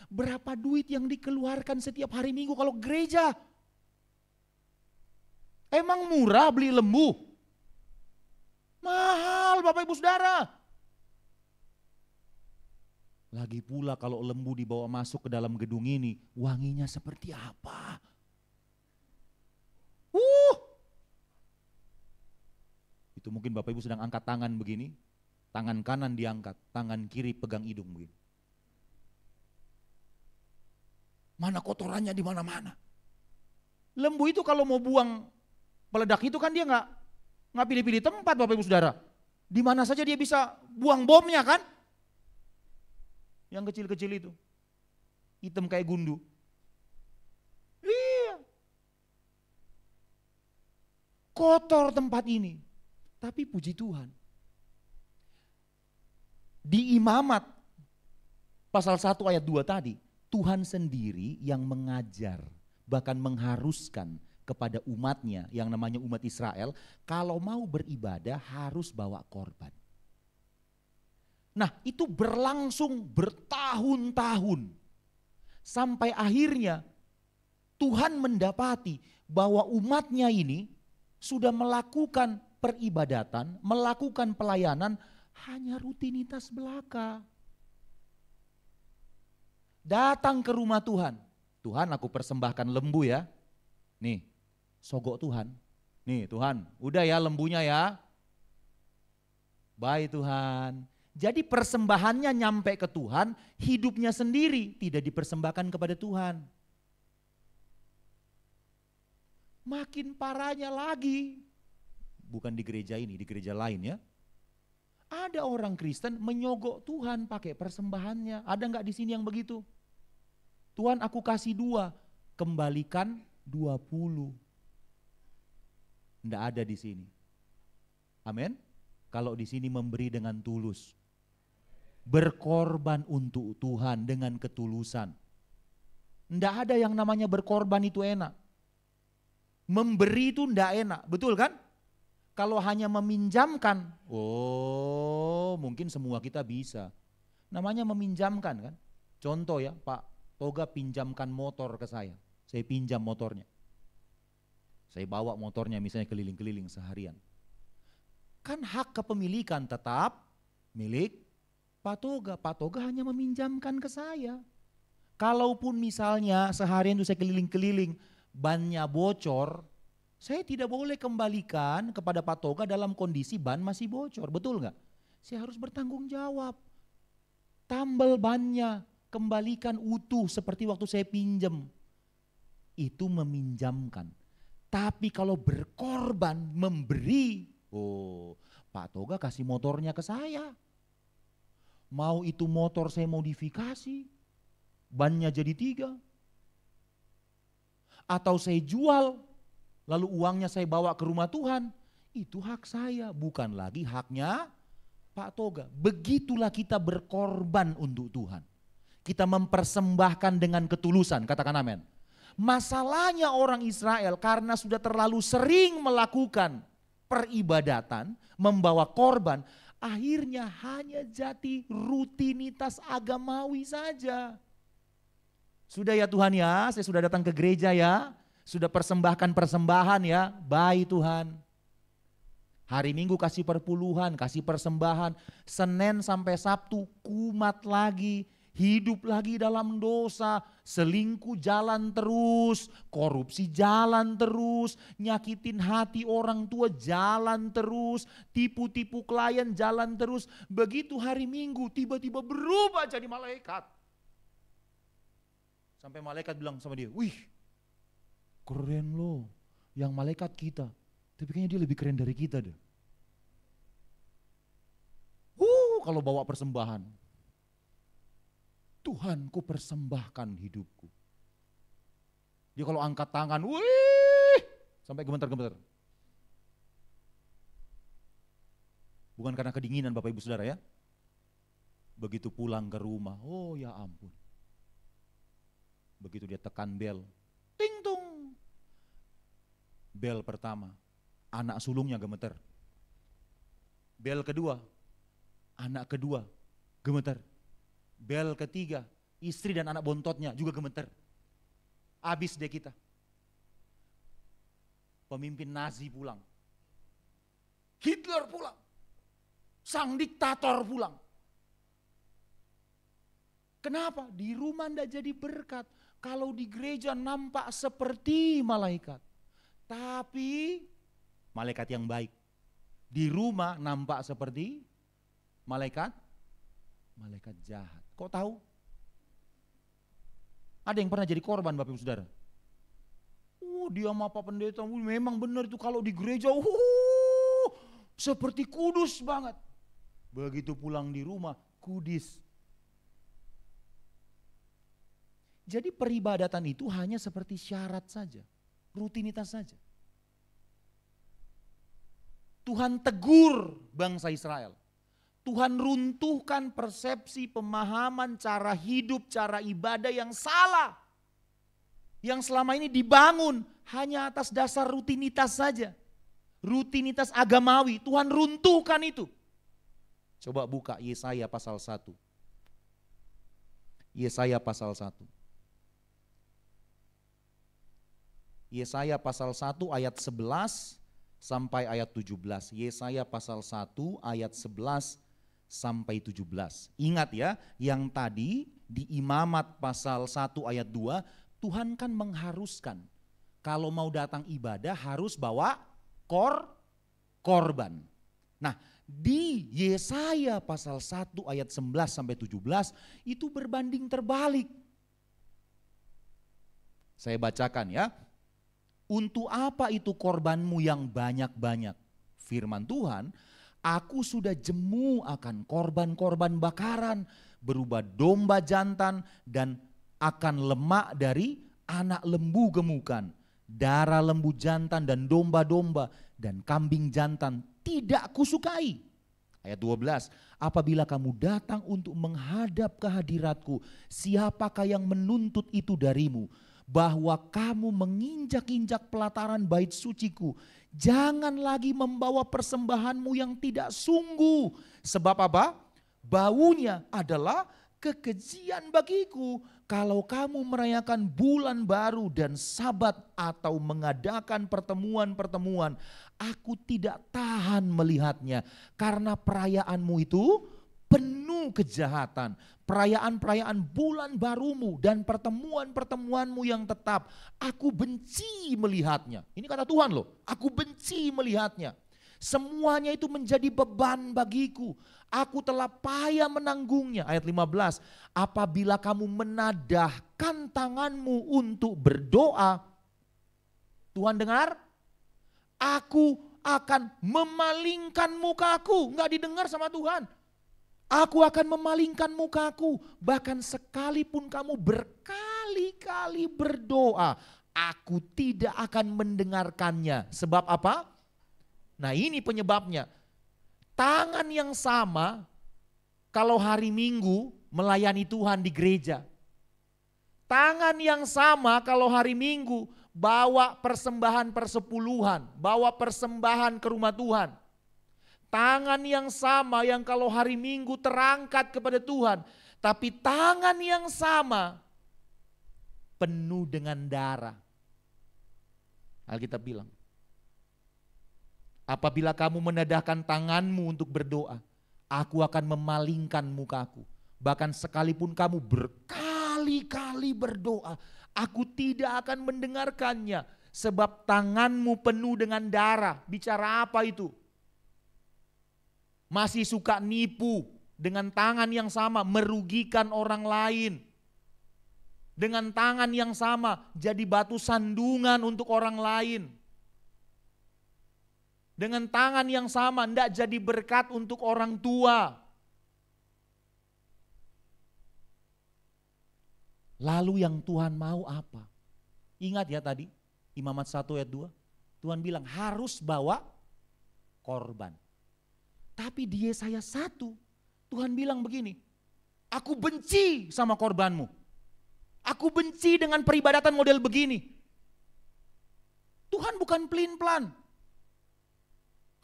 Berapa duit yang dikeluarkan setiap hari Minggu kalau gereja? Emang murah beli lembu? Mahal Bapak Ibu Saudara. Lagi pula kalau lembu dibawa masuk ke dalam gedung ini, wanginya seperti apa? Itu mungkin Bapak Ibu sedang angkat tangan begini, tangan kanan diangkat, tangan kiri pegang hidung begini. Mana kotorannya di mana-mana. Lembu itu kalau mau buang peledak itu kan dia nggak pilih-pilih tempat Bapak Ibu Saudara. Di mana saja dia bisa buang bomnya kan? Yang kecil-kecil itu. Hitam kayak gundu. Iya. Kotor tempat ini. Tapi puji Tuhan. Di Imamat pasal 1 ayat 2 tadi, Tuhan sendiri yang mengajar, bahkan mengharuskan kepada umatnya yang namanya umat Israel, kalau mau beribadah harus bawa korban. Nah itu berlangsung bertahun-tahun. Sampai akhirnya Tuhan mendapati bahwa umatnya ini sudah melakukan peribadatan, melakukan pelayanan hanya rutinitas belaka. Datang ke rumah Tuhan. Tuhan aku persembahkan lembu ya. Nih sogok Tuhan. Nih Tuhan udah ya lembunya ya. Baik Tuhan. Jadi persembahannya nyampe ke Tuhan, hidupnya sendiri tidak dipersembahkan kepada Tuhan. Makin parahnya lagi, bukan di gereja ini, di gereja lain ya. Ada orang Kristen menyogok Tuhan pakai persembahannya. Ada nggak di sini yang begitu? Tuhan aku kasih 2, kembalikan 20. Nggak ada di sini. Amin. Kalau di sini memberi dengan tulus. Berkorban untuk Tuhan dengan ketulusan. Nggak ada yang namanya berkorban itu enak. Memberi itu nggak enak, betul kan? Kalau hanya meminjamkan, oh mungkin semua kita bisa. Namanya meminjamkan kan. Contoh ya, Pak Toga pinjamkan motor ke saya pinjam motornya. Saya bawa motornya misalnya keliling-keliling seharian. Kan hak kepemilikan tetap milik Pak Toga. Pak Toga hanya meminjamkan ke saya. Kalaupun misalnya seharian itu saya keliling-keliling, bannya bocor, saya tidak boleh kembalikan kepada Pak Toga dalam kondisi ban masih bocor, betul nggak? Saya harus bertanggung jawab. Tambal bannya, kembalikan utuh seperti waktu saya pinjam. Itu meminjamkan. Tapi kalau berkorban, memberi, oh Pak Toga kasih motornya ke saya. Mau itu motor saya modifikasi, bannya jadi 3. Atau saya jual, lalu uangnya saya bawa ke rumah Tuhan. Itu hak saya, bukan lagi haknya Pak Toga. Begitulah kita berkorban untuk Tuhan. Kita mempersembahkan dengan ketulusan, katakan amin. Masalahnya orang Israel karena sudah terlalu sering melakukan peribadatan, membawa korban, akhirnya hanya jadi rutinitas agamawi saja. Sudah ya Tuhan ya, saya sudah datang ke gereja ya, sudah persembahkan persembahan ya, baik Tuhan. Hari Minggu kasih perpuluhan, kasih persembahan, Senin sampai Sabtu kumat lagi, hidup lagi dalam dosa, selingkuh jalan terus, korupsi jalan terus, nyakitin hati orang tua jalan terus, tipu-tipu klien jalan terus. Begitu hari Minggu tiba-tiba berubah jadi malaikat. Sampai malaikat bilang sama dia, wih keren loh, yang malaikat kita. Tapi kayaknya dia lebih keren dari kita deh. Kalau bawa persembahan. Tuhan, ku persembahkan hidupku. Dia kalau angkat tangan, wih, sampai gemeter-gemeter. Bukan karena kedinginan Bapak Ibu Saudara ya. Begitu pulang ke rumah, oh ya ampun. Begitu dia tekan bel, ting tung. Bel pertama, anak sulungnya gemeter. Bel kedua, anak kedua gemeter. Bel ketiga, istri dan anak bontotnya juga gemeter. Habis deh kita. Pemimpin Nazi pulang. Hitler pulang. Sang diktator pulang. Kenapa? Di rumah tidak jadi berkat. Kalau di gereja nampak seperti malaikat. Tapi malaikat yang baik. Di rumah nampak seperti malaikat jahat. Kok tahu? Ada yang pernah jadi korban Bapak Ibu Saudara? Dia sama Pak Pendeta, memang benar itu kalau di gereja, seperti kudus banget. Begitu pulang di rumah, kudis. Jadi peribadatan itu hanya seperti syarat saja, rutinitas saja. Tuhan tegur bangsa Israel. Tuhan runtuhkan persepsi, pemahaman, cara hidup, cara ibadah yang salah. Yang selama ini dibangun hanya atas dasar rutinitas saja. Rutinitas agamawi, Tuhan runtuhkan itu. Coba buka Yesaya pasal 1. Yesaya pasal 1. Yesaya pasal 1 ayat 11 sampai ayat 17. Yesaya pasal 1 ayat 11 sampai 17. Ingat ya, yang tadi di Imamat pasal 1 ayat 2, Tuhan kan mengharuskan kalau mau datang ibadah harus bawa korban. Nah, di Yesaya pasal 1 ayat 11 sampai 17 itu berbanding terbalik. Saya bacakan ya. Untuk apa itu korbanmu yang banyak-banyak? Firman Tuhan, aku sudah jemu akan korban-korban bakaran, berupa domba jantan dan akan lemak dari anak lembu gemukan. Darah lembu jantan dan domba-domba dan kambing jantan tidak kusukai. Ayat 12, apabila kamu datang untuk menghadap ke hadiratku, siapakah yang menuntut itu darimu? Bahwa kamu menginjak-injak pelataran bait suciku. Jangan lagi membawa persembahanmu yang tidak sungguh. Sebab apa? Baunya adalah kekejian bagiku. Kalau kamu merayakan bulan baru dan sabat atau mengadakan pertemuan-pertemuan, aku tidak tahan melihatnya. Karena perayaanmu itu penuh kejahatan. Perayaan-perayaan bulan barumu dan pertemuan-pertemuanmu yang tetap, aku benci melihatnya. Ini kata Tuhan loh, aku benci melihatnya. Semuanya itu menjadi beban bagiku. Aku telah payah menanggungnya. Ayat 15, apabila kamu menadahkan tanganmu untuk berdoa, Tuhan dengar, aku akan memalingkan mukaku. Enggak didengar sama Tuhan. Aku akan memalingkan mukaku, bahkan sekalipun kamu berkali-kali berdoa, aku tidak akan mendengarkannya. Sebab apa? Nah ini penyebabnya. Tangan yang sama kalau hari Minggu melayani Tuhan di gereja. Tangan yang sama kalau hari Minggu bawa persembahan persepuluhan, bawa persembahan ke rumah Tuhan. Tangan yang sama yang kalau hari Minggu terangkat kepada Tuhan. Tapi tangan yang sama penuh dengan darah. Alkitab bilang, apabila kamu menadahkan tanganmu untuk berdoa, aku akan memalingkan mukaku. Bahkan sekalipun kamu berkali-kali berdoa, aku tidak akan mendengarkannya. Sebab tanganmu penuh dengan darah. Bicara apa itu? Masih suka nipu dengan tangan yang sama, merugikan orang lain. Dengan tangan yang sama jadi batu sandungan untuk orang lain. Dengan tangan yang sama tidak jadi berkat untuk orang tua. Lalu yang Tuhan mau apa? Ingat ya tadi Imamat 1 ayat 2. Tuhan bilang harus bawa korban. Tapi di Yesaya 1 Tuhan bilang begini. Aku benci sama korbanmu. Aku benci dengan peribadatan model begini. Tuhan bukan pelin-pelan.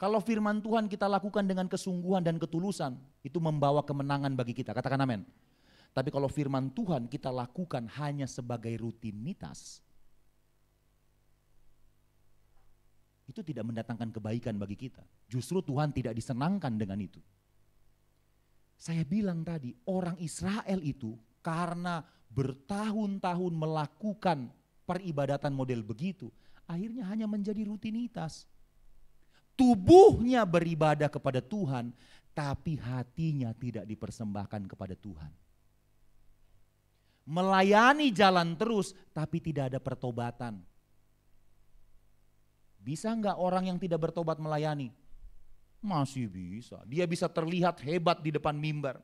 Kalau firman Tuhan kita lakukan dengan kesungguhan dan ketulusan, itu membawa kemenangan bagi kita. Katakan amin. Tapi kalau firman Tuhan kita lakukan hanya sebagai rutinitas, itu tidak mendatangkan kebaikan bagi kita. Justru Tuhan tidak disenangkan dengan itu. Saya bilang tadi, orang Israel itu karena bertahun-tahun melakukan peribadatan model begitu, akhirnya hanya menjadi rutinitas. Tubuhnya beribadah kepada Tuhan, tapi hatinya tidak dipersembahkan kepada Tuhan. Melayani jalan terus, tapi tidak ada pertobatan. Bisa enggak orang yang tidak bertobat melayani? Masih bisa. Dia bisa terlihat hebat di depan mimbar.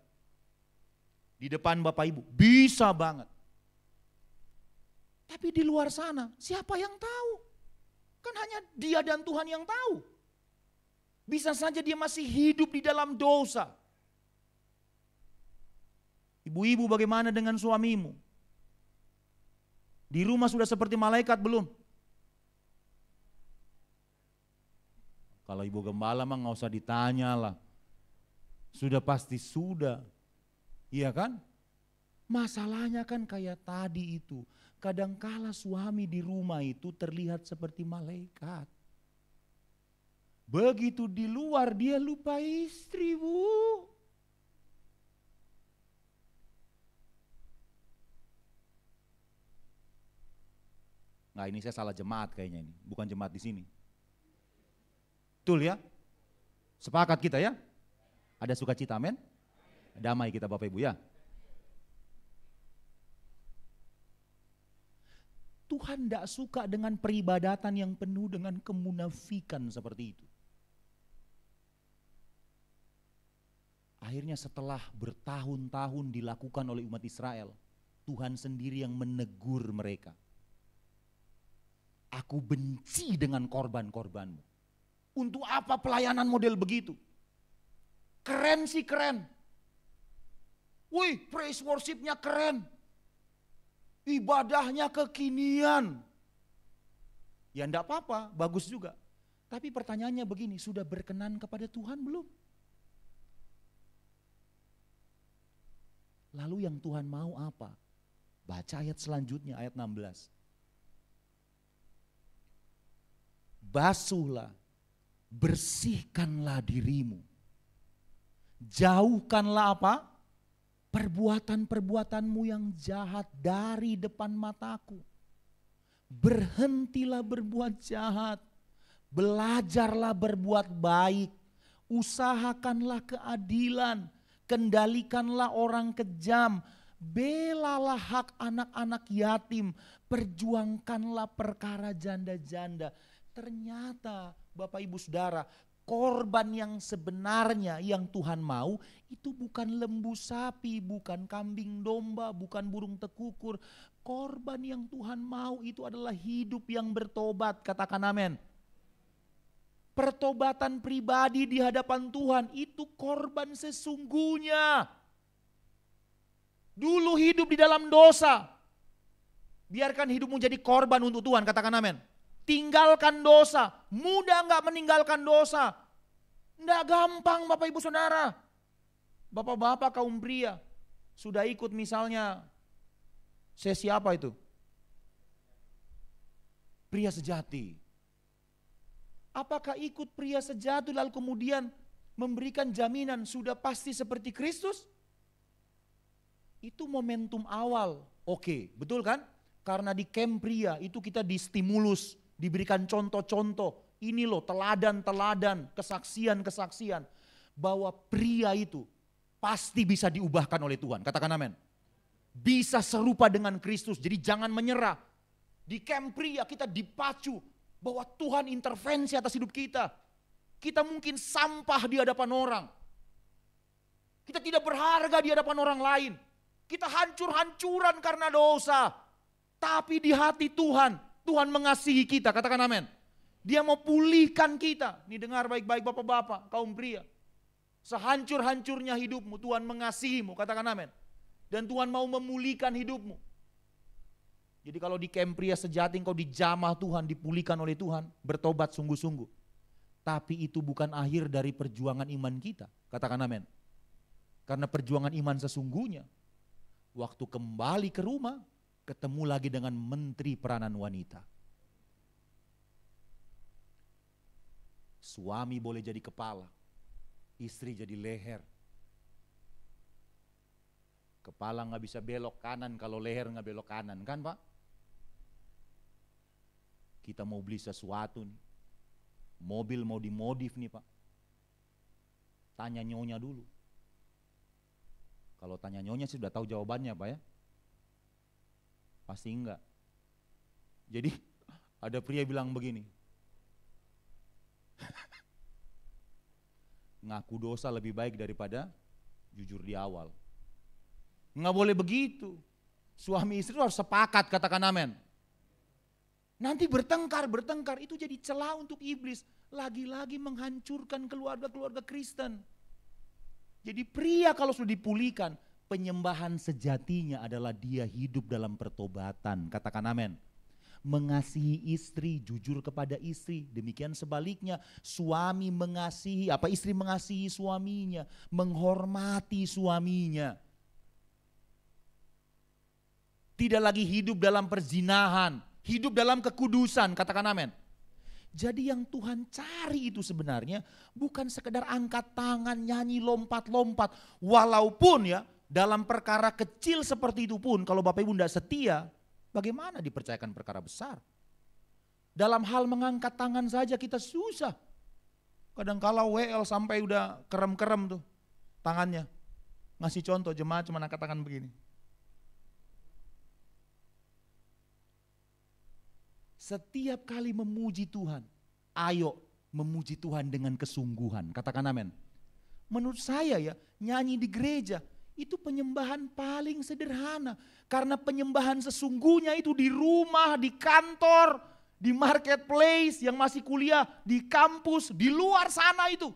Di depan Bapak Ibu. Bisa banget. Tapi di luar sana, siapa yang tahu? Kan hanya dia dan Tuhan yang tahu. Bisa saja dia masih hidup di dalam dosa. Ibu-ibu bagaimana dengan suamimu? Di rumah sudah seperti malaikat belum? Kalau ibu gembala mah gak usah ditanya lah. Sudah pasti sudah. Iya kan? Masalahnya kan kayak tadi itu. Kadangkala suami di rumah itu terlihat seperti malaikat. Begitu di luar dia lupa istri, Bu. Nah, ini saya salah jemaat kayaknya ini. Bukan jemaat di sini. Betul ya? Sepakat kita ya? Ada sukacita, amin? Damai kita Bapak Ibu ya. Tuhan tidak suka dengan peribadatan yang penuh dengan kemunafikan seperti itu. Akhirnya setelah bertahun-tahun dilakukan oleh umat Israel, Tuhan sendiri yang menegur mereka. Aku benci dengan korban-korbanmu. Untuk apa pelayanan model begitu? Keren sih keren. Wih, praise worship-nya keren. Ibadahnya kekinian. Ya enggak apa-apa, bagus juga. Tapi pertanyaannya begini, sudah berkenan kepada Tuhan belum? Lalu yang Tuhan mau apa? Baca ayat selanjutnya, ayat 16. Basuhlah, bersihkanlah dirimu. Jauhkanlah apa? Perbuatan-perbuatanmu yang jahat dari depan mataku. Berhentilah berbuat jahat. Belajarlah berbuat baik. Usahakanlah keadilan. Kendalikanlah orang kejam. Belalah hak anak-anak yatim. Perjuangkanlah perkara janda-janda. Ternyata Bapak Ibu Saudara, korban yang sebenarnya yang Tuhan mau itu bukan lembu sapi, bukan kambing domba, bukan burung tekukur. Korban yang Tuhan mau itu adalah hidup yang bertobat, katakan amin. Pertobatan pribadi di hadapan Tuhan itu korban sesungguhnya. Dulu hidup di dalam dosa, biarkan hidupmu jadi korban untuk Tuhan, katakan amin. Tinggalkan dosa, mudah gak meninggalkan dosa? Nggak gampang Bapak Ibu Saudara. Bapak-bapak kaum pria sudah ikut misalnya sesi apa itu? Pria sejati. Apakah ikut pria sejati lalu kemudian memberikan jaminan sudah pasti seperti Kristus? Itu momentum awal, oke, betul kan? Karena di camp pria itu kita distimulus, diberikan contoh-contoh, ini loh teladan-teladan, kesaksian-kesaksian bahwa pria itu pasti bisa diubahkan oleh Tuhan. Katakan amin. bisa serupa dengan Kristus. Jadi jangan menyerah. Di camp pria kita dipacu bahwa Tuhan intervensi atas hidup kita. Kita mungkin sampah di hadapan orang. Kita tidak berharga di hadapan orang lain. Kita hancur-hancuran karena dosa. Tapi di hati Tuhan, Tuhan mengasihi kita. Katakan amin. Dia mau pulihkan kita. Nih dengar baik-baik bapak-bapak, kaum pria. Sehancur-hancurnya hidupmu, Tuhan mengasihimu. Katakan amin. Dan Tuhan mau memulihkan hidupmu. Jadi kalau di camp pria sejati engkau dijamah Tuhan, dipulihkan oleh Tuhan, bertobat sungguh-sungguh. Tapi itu bukan akhir dari perjuangan iman kita. Katakan amin. Karena perjuangan iman sesungguhnya, waktu kembali ke rumah, ketemu lagi dengan menteri peranan wanita. Suami boleh jadi kepala, istri jadi leher. Kepala nggak bisa belok kanan kalau leher nggak belok kanan, kan Pak? Kita mau beli sesuatu nih, mobil mau dimodif nih Pak. Tanya nyonya dulu. Kalau tanya nyonya sih sudah tahu jawabannya Pak ya. Pasti enggak. Jadi ada pria bilang begini, ngaku dosa lebih baik daripada jujur di awal. Nggak boleh begitu. Suami istri harus sepakat, katakan amin. Nanti bertengkar itu jadi celah untuk iblis. Lagi-lagi menghancurkan keluarga-keluarga Kristen. Jadi pria kalau sudah dipulihkan, penyembahan sejatinya adalah dia hidup dalam pertobatan. Katakan amin. Mengasihi istri, jujur kepada istri. Demikian sebaliknya, suami mengasihi, istri mengasihi suaminya, menghormati suaminya. Tidak lagi hidup dalam perzinahan, hidup dalam kekudusan, katakan amin. Jadi yang Tuhan cari itu sebenarnya bukan sekedar angkat tangan, nyanyi, lompat-lompat. Walaupun ya dalam perkara kecil seperti itu pun kalau Bapak Ibu tidak setia, bagaimana dipercayakan perkara besar? Dalam hal mengangkat tangan saja kita susah. Kadang-kala WL sampai udah kerem-kerem tuh tangannya. Ngasih contoh, jemaat cuma angkat tangan begini. Setiap kali memuji Tuhan, ayo memuji Tuhan dengan kesungguhan. Katakan amin. Menurut saya ya, nyanyi di gereja itu penyembahan paling sederhana. Karena penyembahan sesungguhnya itu di rumah, di kantor, di marketplace, yang masih kuliah, di kampus, di luar sana itu.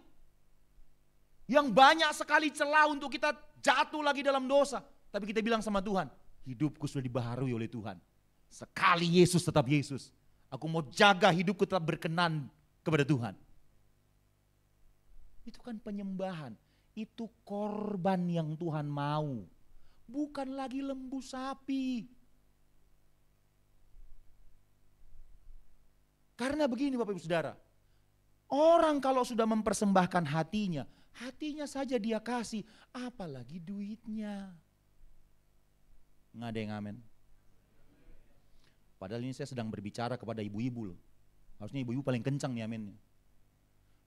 Yang banyak sekali celah untuk kita jatuh lagi dalam dosa. Tapi kita bilang sama Tuhan, hidupku sudah dibaharui oleh Tuhan. Sekali Yesus tetap Yesus. Aku mau jaga hidupku tetap berkenan kepada Tuhan. Itu kan penyembahan. Itu korban yang Tuhan mau. Bukan lagi lembu sapi. Karena begini Bapak Ibu Saudara. Orang kalau sudah mempersembahkan hatinya saja dia kasih. Apalagi duitnya. Nggak ada yang amin. Padahal ini saya sedang berbicara kepada ibu-ibu loh. Harusnya ibu-ibu paling kencang nih aminnya.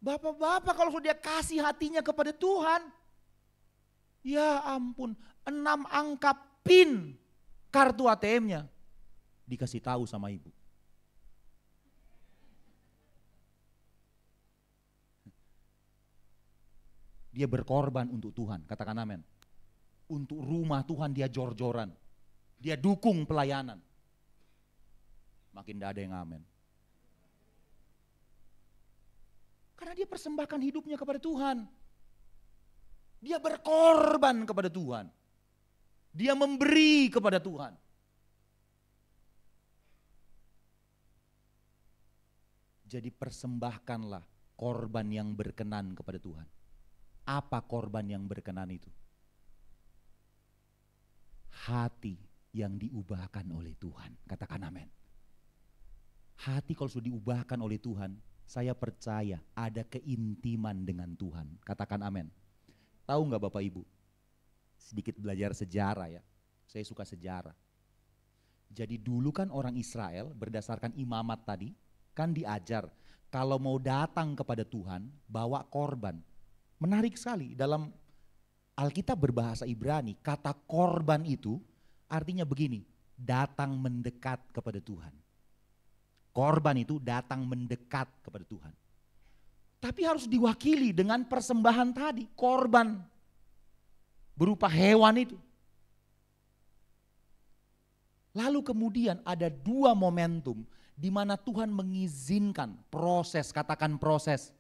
Bapak-bapak kalau sudah dia kasih hatinya kepada Tuhan. Ya ampun, 6 angka PIN kartu ATM-nya dikasih tahu sama ibu. Dia berkorban untuk Tuhan, katakan amin. Untuk rumah Tuhan dia jor-joran. Dia dukung pelayanan. Makin tidak ada yang amin. Karena dia persembahkan hidupnya kepada Tuhan. Dia berkorban kepada Tuhan. Dia memberi kepada Tuhan. Jadi persembahkanlah korban yang berkenan kepada Tuhan. Apa korban yang berkenan itu? Hati yang diubahkan oleh Tuhan. Katakan amin. Hati kalau sudah diubahkan oleh Tuhan, saya percaya ada keintiman dengan Tuhan. Katakan amin. Tahu nggak Bapak Ibu? Sedikit belajar sejarah ya. Saya suka sejarah. Jadi dulu kan orang Israel berdasarkan imamat tadi, kan diajar kalau mau datang kepada Tuhan, bawa korban. Menarik sekali dalam Alkitab berbahasa Ibrani, kata korban itu artinya begini, datang mendekat kepada Tuhan. Korban itu datang mendekat kepada Tuhan. Tapi harus diwakili dengan persembahan tadi, korban berupa hewan itu. Lalu kemudian ada dua momentum di mana Tuhan mengizinkan proses, katakan proses.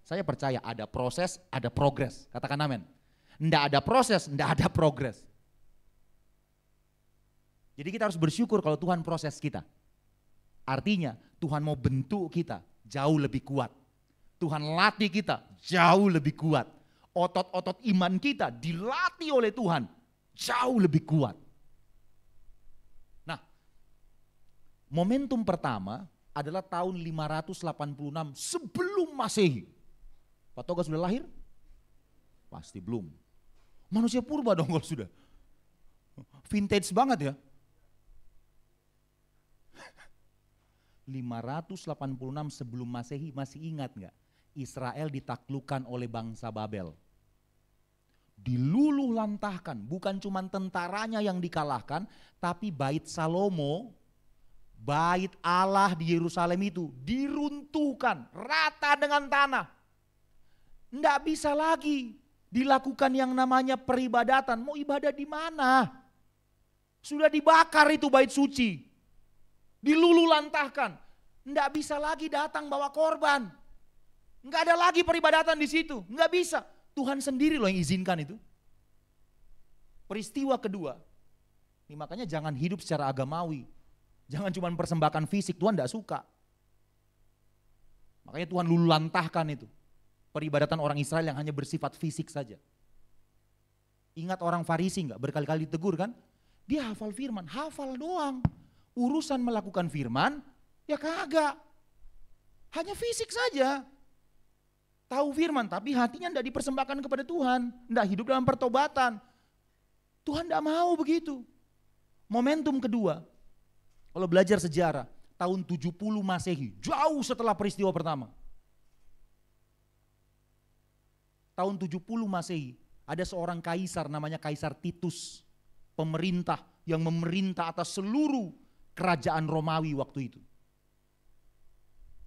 Saya percaya ada proses, ada progres, katakan amin. Nggak ada proses, nggak ada progres. Jadi kita harus bersyukur kalau Tuhan proses kita. Artinya Tuhan mau bentuk kita jauh lebih kuat. Tuhan latih kita jauh lebih kuat. Otot-otot iman kita dilatih oleh Tuhan jauh lebih kuat. Nah, momentum pertama adalah tahun 586 sebelum Masehi. Pak Toga sudah lahir? Pasti belum. Manusia purba dong kalau sudah. Vintage banget ya. 586 sebelum Masehi, masih ingat nggak? Israel ditaklukkan oleh bangsa Babel. Diluluh lantahkan, bukan cuma tentaranya yang dikalahkan, tapi bait Salomo, bait Allah di Yerusalem itu diruntuhkan rata dengan tanah. Nggak bisa lagi dilakukan yang namanya peribadatan. Mau ibadah di mana? Sudah dibakar itu bait suci. Diluluh lantahkan. Nggak bisa lagi datang bawa korban. Nggak ada lagi peribadatan di situ. Nggak bisa. Tuhan sendiri loh yang izinkan itu. Peristiwa kedua. Ini makanya jangan hidup secara agamawi. Jangan cuma persembahkan fisik. Tuhan nggak suka. Makanya Tuhan luluh lantahkan itu. Peribadatan orang Israel yang hanya bersifat fisik saja. Ingat orang Farisi nggak? Berkali-kali ditegur kan? Dia hafal firman. Hafal doang. Urusan melakukan firman, ya kagak. Hanya fisik saja. Tahu firman, tapi hatinya tidak dipersembahkan kepada Tuhan. Tidak hidup dalam pertobatan. Tuhan tidak mau begitu. Momentum kedua, kalau belajar sejarah, tahun 70 Masehi, jauh setelah peristiwa pertama. Tahun 70 Masehi, ada seorang kaisar namanya Kaisar Titus. Pemerintah yang memerintah atas seluruh kerajaan Romawi waktu itu.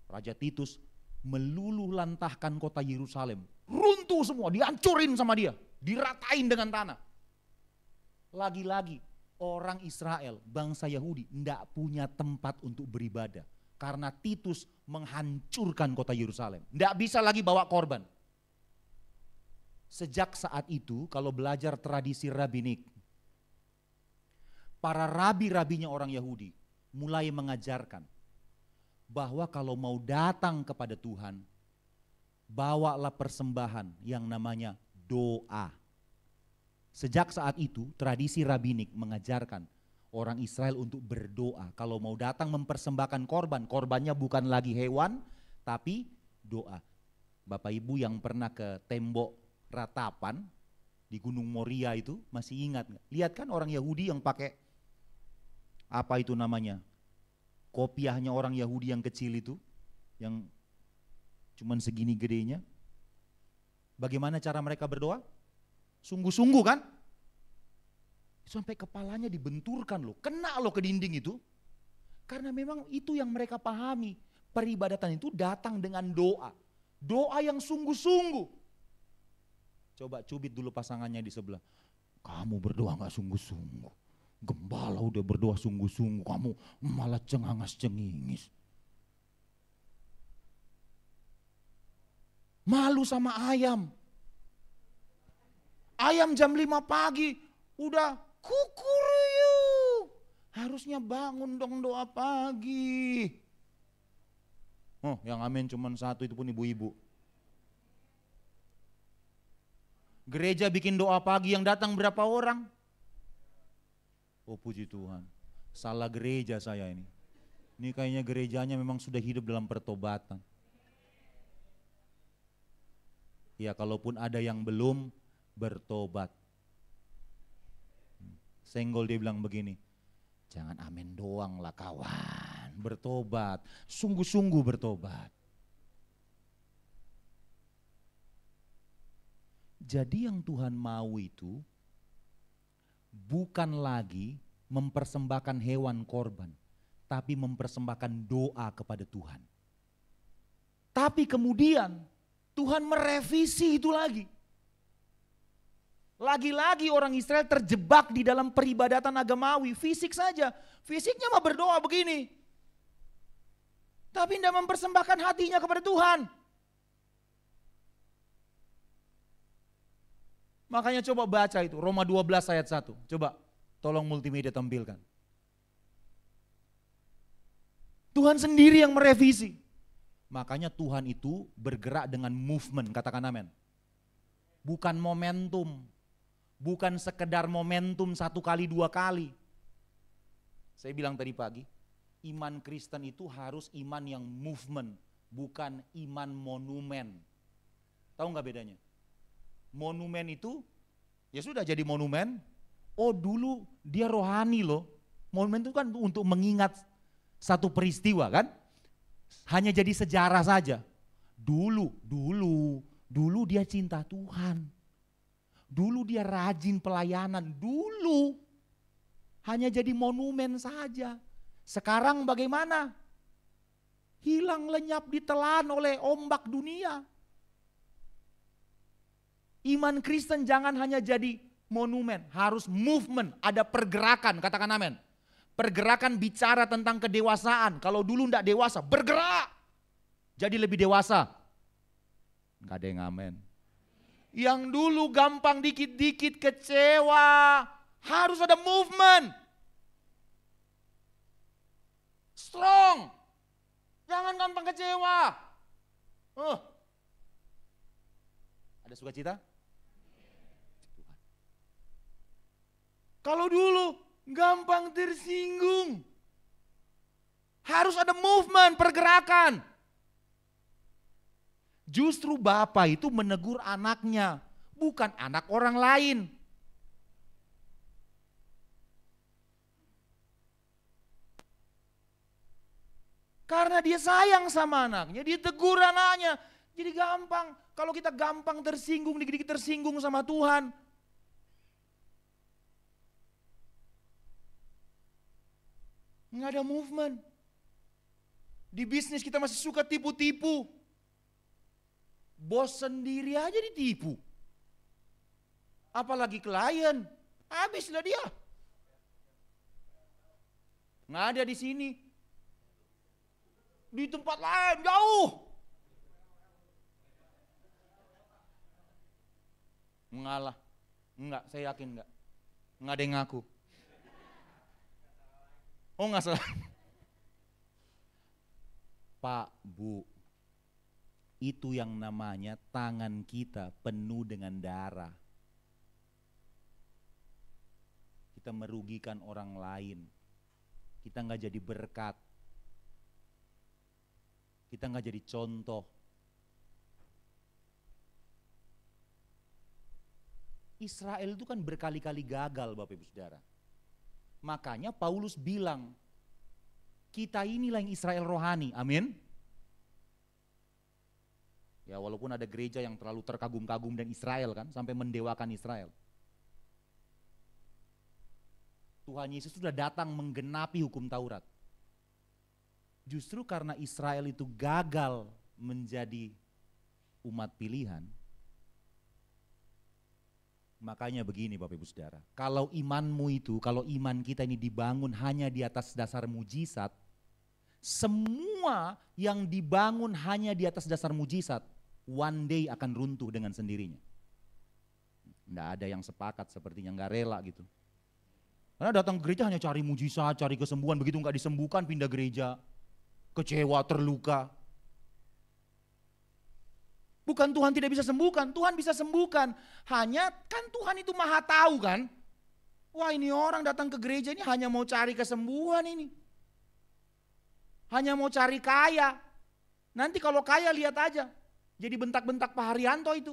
Raja Titus meluluh lantahkan kota Yerusalem. Runtuh semua, dihancurin sama dia. Diratain dengan tanah. Lagi-lagi orang Israel, bangsa Yahudi tidak punya tempat untuk beribadah. Karena Titus menghancurkan kota Yerusalem. Tidak bisa lagi bawa korban. Sejak saat itu kalau belajar tradisi rabbinik, para rabi-rabinya orang Yahudi mulai mengajarkan bahwa kalau mau datang kepada Tuhan, bawalah persembahan yang namanya doa. Sejak saat itu tradisi rabbinik mengajarkan orang Israel untuk berdoa. Kalau mau datang mempersembahkan korban, korbannya bukan lagi hewan tapi doa. Bapak Ibu yang pernah ke tembok ratapan di Gunung Moria itu masih ingat nggak? Lihat kan orang Yahudi yang pakai apa itu namanya? Kopiahnya orang Yahudi yang kecil itu, yang cuman segini gedenya. Bagaimana cara mereka berdoa? Sungguh-sungguh kan? Sampai kepalanya dibenturkan loh, kena loh ke dinding itu. Karena memang itu yang mereka pahami. Peribadatan itu datang dengan doa. Doa yang sungguh-sungguh. Coba cubit dulu pasangannya di sebelah. Kamu berdoa gak sungguh-sungguh. Gembala udah berdoa sungguh-sungguh, kamu malah cengangas-cengingis. Malu sama ayam. Ayam jam 5 pagi udah kukuruyuk. Harusnya bangun dong doa pagi. Oh, yang amin cuman satu, itu pun ibu-ibu. Gereja bikin doa pagi, yang datang berapa orang? Oh puji Tuhan, salah gereja saya ini. Ini kayaknya gerejanya memang sudah hidup dalam pertobatan. Ya kalaupun ada yang belum bertobat. Senggol dia bilang begini, jangan amin doang lah kawan, bertobat, sungguh-sungguh bertobat. Jadi yang Tuhan mau itu bukan lagi mempersembahkan hewan korban, tapi mempersembahkan doa kepada Tuhan. Tapi kemudian Tuhan merevisi itu lagi. Lagi-lagi orang Israel terjebak di dalam peribadatan agamawi, fisik saja. Fisiknya mah berdoa begini. Tapi tidak mempersembahkan hatinya kepada Tuhan. Makanya coba baca itu, Roma 12 ayat 1. Coba tolong multimedia tampilkan. Tuhan sendiri yang merevisi. Makanya Tuhan itu bergerak dengan movement, katakan amin. Bukan momentum. Bukan sekedar momentum 1 kali 2 kali. Saya bilang tadi pagi, iman Kristen itu harus iman yang movement, bukan iman monumen. Tahu nggak bedanya? Monumen itu, ya sudah jadi monumen. Oh dulu dia rohani loh. Monumen itu kan untuk mengingat satu peristiwa kan. Hanya jadi sejarah saja. Dulu dia cinta Tuhan. Dulu dia rajin pelayanan, dulu hanya jadi monumen saja. Sekarang bagaimana? Hilang lenyap ditelan oleh ombak dunia. Iman Kristen jangan hanya jadi monumen, harus movement, ada pergerakan, katakan amin. Pergerakan bicara tentang kedewasaan. Kalau dulu enggak dewasa, bergerak. Jadi lebih dewasa. Enggak ada yang amin. Yang dulu gampang dikit-dikit kecewa, harus ada movement. Strong. Jangan gampang kecewa. Ada sukacita? Tuhan. Kalau dulu gampang tersinggung. Harus ada movement, pergerakan. Justru bapak itu menegur anaknya, bukan anak orang lain. Karena dia sayang sama anaknya, dia tegur anaknya. Jadi gampang, kalau kita gampang tersinggung, dikit-dikit tersinggung sama Tuhan. Nggak ada movement. Di bisnis kita masih suka tipu-tipu. Bos sendiri aja ditipu. Apalagi klien, habislah dia. Nggak ada di sini. Di tempat lain jauh. Mengalah. Enggak, saya yakin enggak. Enggak ada yang ngaku. Oh enggak salah. Pak, Bu. Itu yang namanya tangan kita penuh dengan darah. Kita merugikan orang lain. Kita enggak jadi berkat. Kita enggak jadi contoh. Israel itu kan berkali-kali gagal Bapak Ibu Saudara. Makanya Paulus bilang, kita inilah yang Israel rohani, amin. Ya walaupun ada gereja yang terlalu terkagum-kagum dan Israel kan, sampai mendewakan Israel. Tuhan Yesus sudah datang menggenapi hukum Taurat. Justru karena Israel itu gagal menjadi umat pilihan, makanya begini Bapak Ibu Saudara, kalau imanmu itu, kalau iman kita ini dibangun hanya di atas dasar mujizat, semua yang dibangun hanya di atas dasar mujizat, one day akan runtuh dengan sendirinya. Nggak ada yang sepakat sepertinya, nggak rela gitu. Karena datang ke gereja hanya cari mujizat, cari kesembuhan, begitu nggak disembuhkan pindah gereja, kecewa, terluka. Bukan Tuhan tidak bisa sembuhkan, Tuhan bisa sembuhkan. Hanya kan Tuhan itu maha tahu kan. Wah ini orang datang ke gereja ini hanya mau cari kesembuhan ini. Hanya mau cari kaya. Nanti kalau kaya lihat aja. Jadi bentak-bentak Pak Haryanto itu.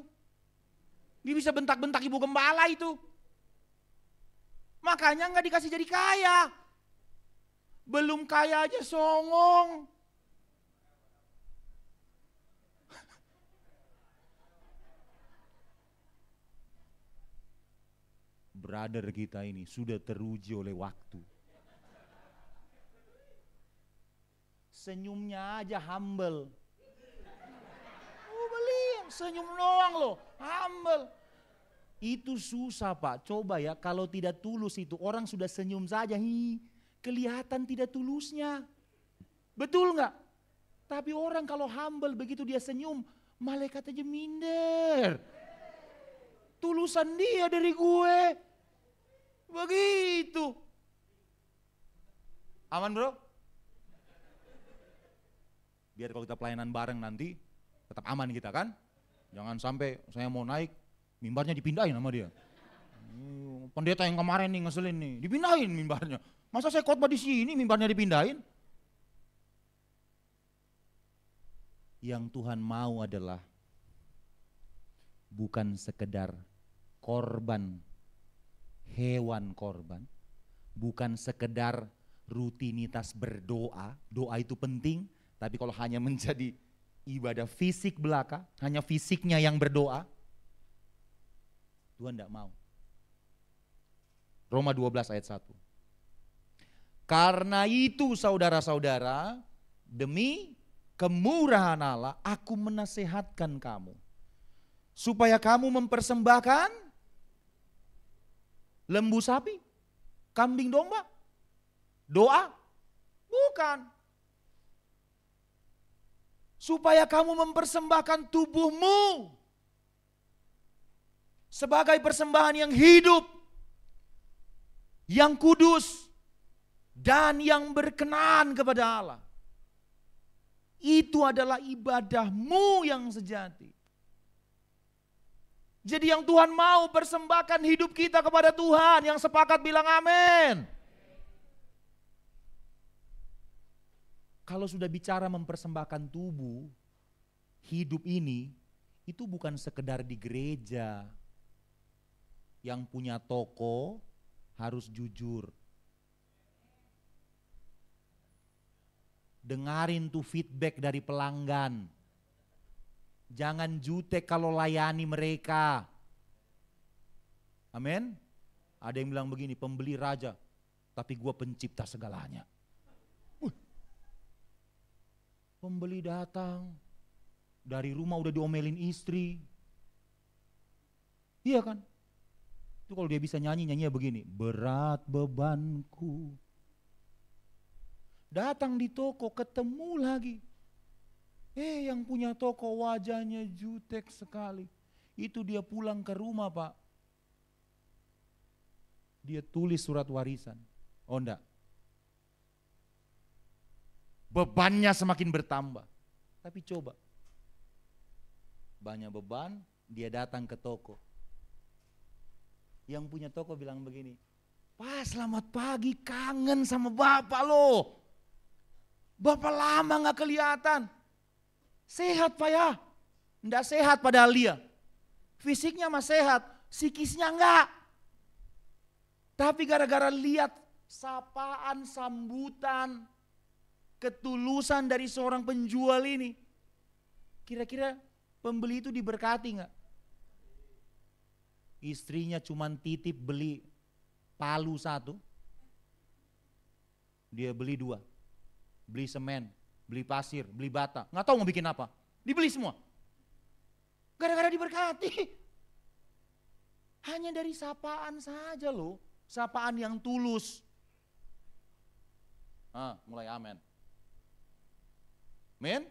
Dia bisa bentak-bentak Ibu Gembala itu. Makanya nggak dikasih jadi kaya. Belum kaya aja songong. brother kita ini sudah teruji oleh waktu. Senyumnya aja humble. Oh beli senyum doang loh, humble. Itu susah Pak, coba ya kalau tidak tulus itu orang sudah senyum saja, kelihatan tidak tulusnya. Betul nggak? Tapi orang kalau humble begitu dia senyum, malaikat aja minder. Tulusan dia dari gue. Begitu. Aman bro? Biar kalau kita pelayanan bareng nanti, tetap aman kita kan? Jangan sampai saya mau naik, mimbarnya dipindahin sama dia. Pendeta yang kemarin nih ngeselin nih, dipindahin mimbarnya. Masa saya khotbah di sini mimbarnya dipindahin? Yang Tuhan mau adalah bukan sekedar korban, hewan korban, bukan sekedar rutinitas berdoa, doa itu penting, tapi kalau hanya menjadi ibadah fisik belaka, hanya fisiknya yang berdoa, Tuhan tidak mau. Roma 12 ayat 1. Karena itu saudara-saudara, demi kemurahan Allah, aku menasehatkan kamu, supaya kamu mempersembahkan lembu sapi, kambing domba, doa? Bukan. Supaya kamu mempersembahkan tubuhmu sebagai persembahan yang hidup, yang kudus, dan yang berkenan kepada Allah. Itu adalah ibadahmu yang sejati. Jadi yang Tuhan mau persembahkan hidup kita kepada Tuhan, yang sepakat bilang amin. Kalau sudah bicara mempersembahkan tubuh, hidup ini, itu bukan sekedar di gereja. Yang punya toko harus jujur. Dengarin tuh feedback dari pelanggan. Jangan jutek kalau layani mereka. Amin. Ada yang bilang begini, pembeli raja, tapi gua pencipta segalanya. Pembeli datang, dari rumah udah diomelin istri. Iya kan? Itu kalau dia bisa nyanyinya begini, berat bebanku. Datang di toko, ketemu lagi. Yang punya toko wajahnya jutek sekali. Itu dia pulang ke rumah Pak. Dia tulis surat warisan. Oh enggak. Bebannya semakin bertambah. Tapi coba. Banyak beban, dia datang ke toko. Yang punya toko bilang begini, Pak selamat pagi, kangen sama Bapak loh. Bapak lama gak kelihatan. Sehat Pak ya? Enggak sehat padahal dia. Fisiknya mah sehat, psikisnya enggak. Tapi gara-gara lihat sapaan, sambutan, ketulusan dari seorang penjual ini, kira-kira pembeli itu diberkati enggak? Istrinya cuman titip beli palu 1, dia beli 2, beli semen, beli pasir, beli bata, nggak tahu mau bikin apa, dibeli semua. Gara-gara diberkati. Hanya dari sapaan saja loh, sapaan yang tulus. Mulai amin. Amin.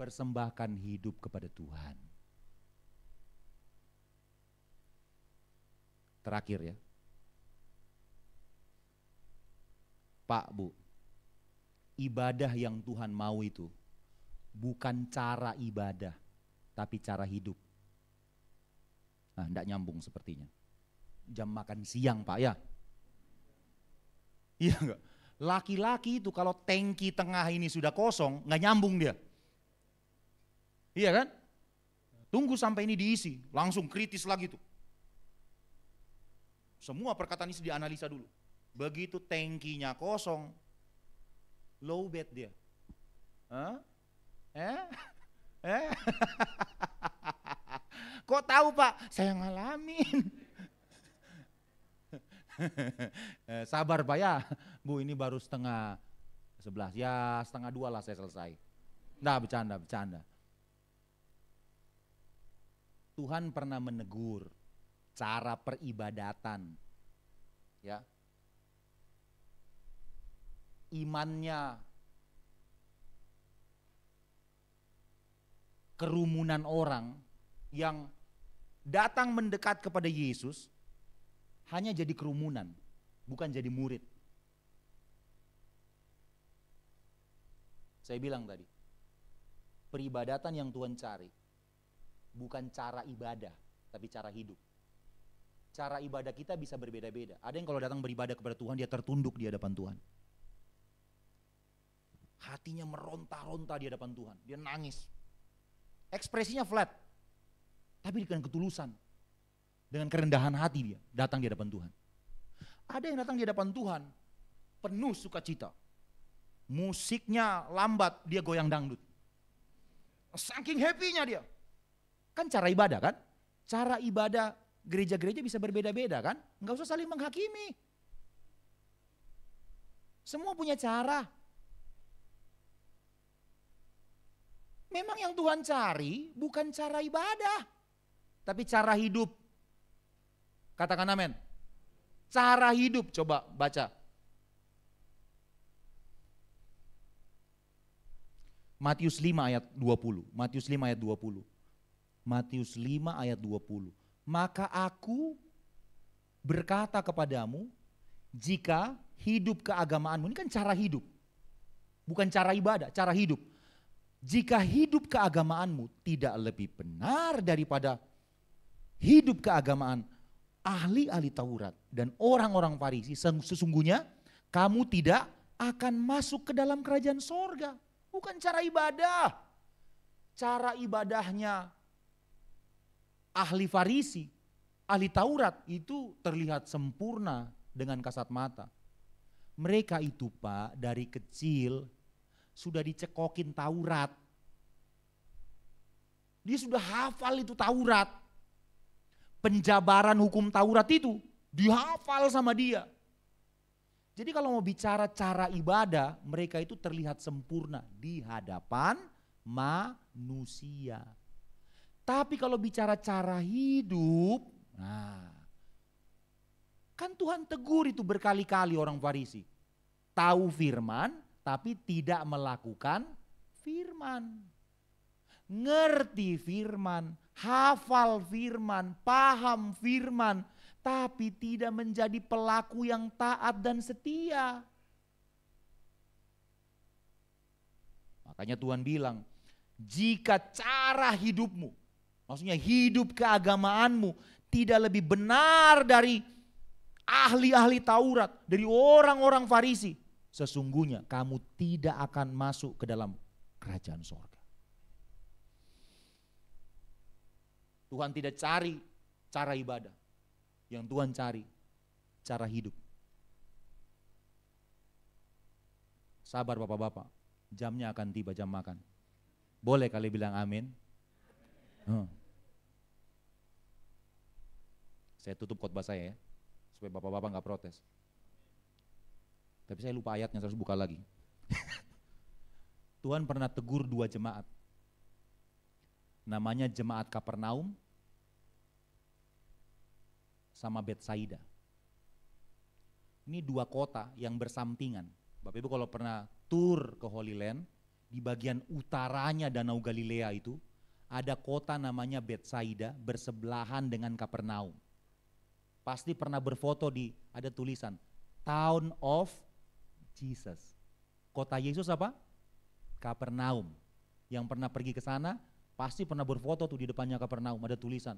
Persembahkan hidup kepada Tuhan. Terakhir ya. Pak, Bu, ibadah yang Tuhan mau itu bukan cara ibadah, tapi cara hidup. Nah, enggak nyambung sepertinya. Jam makan siang Pak ya. Iya enggak? Laki-laki itu kalau tangki tengah ini sudah kosong, enggak nyambung dia. Iya kan? Tunggu sampai ini diisi, langsung kritis lagi tuh. Semua perkataan isi dianalisa dulu. Begitu tangkinya kosong, low bed dia. Kok tahu Pak? Saya ngalamin. Sabar Pak ya. Bu ini baru setengah 11, ya setengah 2 lah saya selesai. Nah bercanda. Tuhan pernah menegur cara peribadatan. Ya. Imannya, kerumunan orang yang datang mendekat kepada Yesus hanya jadi kerumunan, bukan jadi murid. Saya bilang tadi, peribadatan yang Tuhan cari bukan cara ibadah, tapi cara hidup. Cara ibadah kita bisa berbeda-beda. Ada yang kalau datang beribadah kepada Tuhan, dia tertunduk di hadapan Tuhan. Hatinya meronta-ronta di hadapan Tuhan, dia nangis. Ekspresinya flat, tapi dengan ketulusan, dengan kerendahan hati dia datang di hadapan Tuhan. Ada yang datang di hadapan Tuhan penuh sukacita, musiknya lambat, dia goyang dangdut. Saking happy-nya dia. Kan cara ibadah kan? Cara ibadah gereja-gereja bisa berbeda-beda kan? Enggak usah saling menghakimi. Semua punya cara. Memang yang Tuhan cari bukan cara ibadah, tapi cara hidup. Katakan amin. Cara hidup, coba baca. Matius 5 ayat 20. Matius 5 ayat 20. Matius 5 ayat 20. Maka aku berkata kepadamu, jika hidup keagamaanmu, ini kan cara hidup. Bukan cara ibadah, cara hidup. Jika hidup keagamaanmu tidak lebih benar daripada hidup keagamaan ahli-ahli Taurat dan orang-orang Farisi, sesungguhnya kamu tidak akan masuk ke dalam kerajaan sorga. Bukan cara ibadah. Cara ibadahnya ahli Farisi, ahli Taurat itu terlihat sempurna dengan kasat mata. Mereka itu Pak dari kecil sudah dicekokin Taurat. Dia sudah hafal itu Taurat. Penjabaran hukum Taurat itu dihafal sama dia. Jadi kalau mau bicara cara ibadah, mereka itu terlihat sempurna di hadapan manusia. Tapi kalau bicara cara hidup, nah, kan Tuhan tegur itu berkali-kali orang Farisi. Tahu firman, tapi tidak melakukan firman. Ngerti firman, hafal firman, paham firman, tapi tidak menjadi pelaku yang taat dan setia. Makanya Tuhan bilang, jika cara hidupmu, maksudnya hidup keagamaanmu tidak lebih benar dari ahli-ahli Taurat, dari orang-orang Farisi, sesungguhnya kamu tidak akan masuk ke dalam kerajaan sorga. Tuhan tidak cari cara ibadah. Yang Tuhan cari cara hidup. Sabar bapak-bapak, jamnya akan tiba, jam makan. Boleh kali bilang amin? Saya tutup khotbah saya ya, supaya bapak-bapak gak protes. Tapi saya lupa ayatnya, saya harus buka lagi. Tuhan pernah tegur 2 jemaat. Namanya jemaat Kapernaum sama Betsaida. Ini 2 kota yang bersampingan. Bapak Ibu kalau pernah tur ke Holy Land, di bagian utaranya Danau Galilea itu ada kota namanya Betsaida bersebelahan dengan Kapernaum. Pasti pernah berfoto ada tulisan Town of Jesus. Kota Yesus apa? Kapernaum. Yang pernah pergi ke sana pasti pernah berfoto tuh di depannya Kapernaum, ada tulisan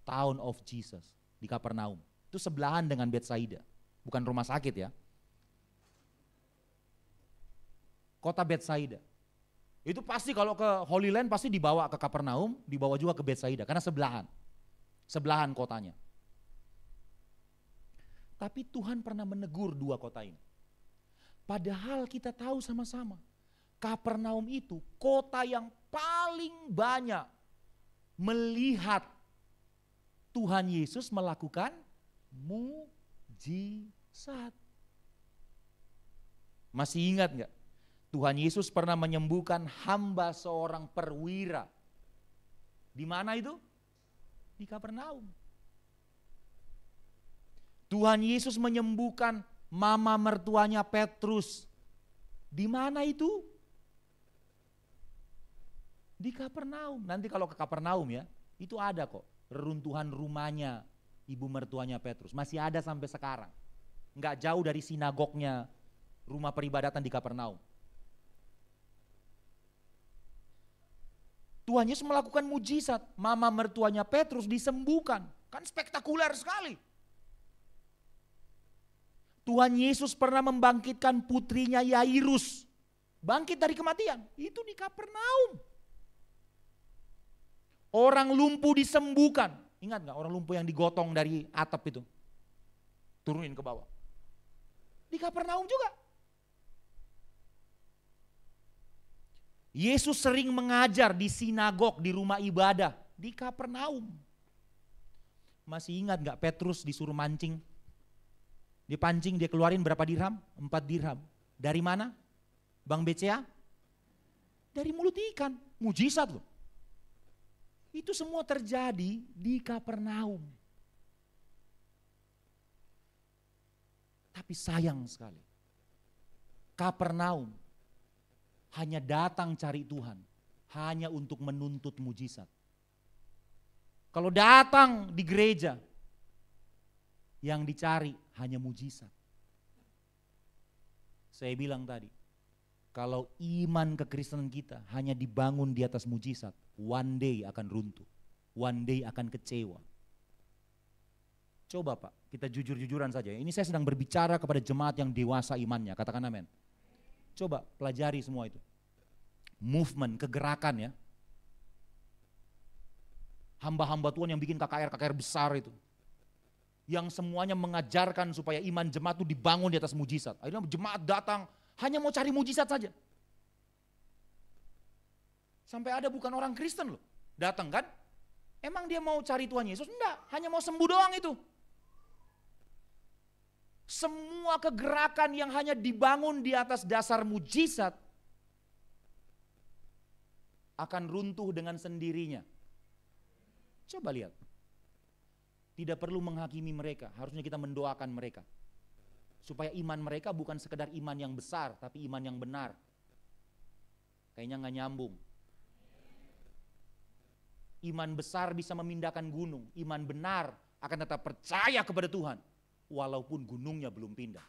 Town of Jesus di Kapernaum. Itu sebelahan dengan Betsaida, bukan rumah sakit ya. Kota Betsaida. Itu pasti kalau ke Holy Land pasti dibawa ke Kapernaum, dibawa juga ke Betsaida karena sebelahan. Sebelahan kotanya. Tapi Tuhan pernah menegur 2 kota ini. Padahal kita tahu sama-sama, Kapernaum itu kota yang paling banyak melihat Tuhan Yesus melakukan mujizat. Masih ingat gak? Tuhan Yesus pernah menyembuhkan hamba seorang perwira. Di mana itu? Di Kapernaum. Tuhan Yesus menyembuhkan mama mertuanya Petrus. Di mana itu? Di Kapernaum. Nanti kalau ke Kapernaum ya, itu ada kok reruntuhan rumahnya ibu mertuanya Petrus. Masih ada sampai sekarang. Enggak jauh dari sinagognya rumah peribadatan di Kapernaum. Tuhan Yesus melakukan mujizat. Mama mertuanya Petrus disembuhkan. Kan spektakuler sekali. Tuhan Yesus pernah membangkitkan putrinya Yairus. Bangkit dari kematian. Itu di Kapernaum. Orang lumpuh disembuhkan. Ingat gak orang lumpuh yang digotong dari atap itu? Turunin ke bawah. Di Kapernaum juga. Yesus sering mengajar di sinagog, di rumah ibadah. Di Kapernaum. Masih ingat gak Petrus disuruh mancing? Dipancing, dia keluarin berapa dirham? 4 dirham. Dari mana? Bang BCA? Dari mulut ikan. Mujizat loh. Itu semua terjadi di Kapernaum. Tapi sayang sekali. Kapernaum hanya datang cari Tuhan. Hanya untuk menuntut mujizat. Kalau datang di gereja, yang dicari hanya mujizat. Saya bilang tadi, kalau iman kekristenan kita hanya dibangun di atas mujizat, one day akan runtuh, one day akan kecewa. Coba Pak, kita jujur-jujuran saja. Ini saya sedang berbicara kepada jemaat yang dewasa imannya, katakan amin. Coba pelajari semua itu. Movement, kegerakan ya. Hamba-hamba Tuhan yang bikin KKR besar itu. Yang semuanya mengajarkan supaya iman jemaat itu dibangun di atas mujizat. Akhirnya jemaat datang hanya mau cari mujizat saja. Sampai ada bukan orang Kristen loh, datang kan. Emang dia mau cari Tuhan Yesus? Enggak, hanya mau sembuh doang itu. Semua kegerakan yang hanya dibangun di atas dasar mujizat akan runtuh dengan sendirinya. Coba lihat. Tidak perlu menghakimi mereka, harusnya kita mendoakan mereka. Supaya iman mereka bukan sekedar iman yang besar, tapi iman yang benar. Kayaknya gak nyambung. Iman besar bisa memindahkan gunung, iman benar akan tetap percaya kepada Tuhan. Walaupun gunungnya belum pindah.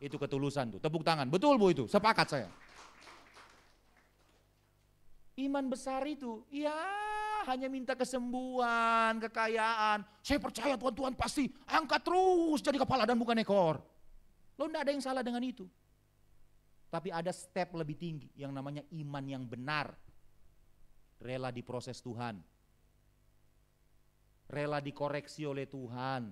Itu ketulusan tuh, tepuk tangan, betul Bu itu, sepakat saya. Iman besar itu, ya hanya minta kesembuhan, kekayaan. Saya percaya Tuhan pasti angkat terus jadi kepala dan bukan ekor. Lo enggak ada yang salah dengan itu. Tapi ada step lebih tinggi yang namanya iman yang benar. Rela diproses Tuhan. Rela dikoreksi oleh Tuhan.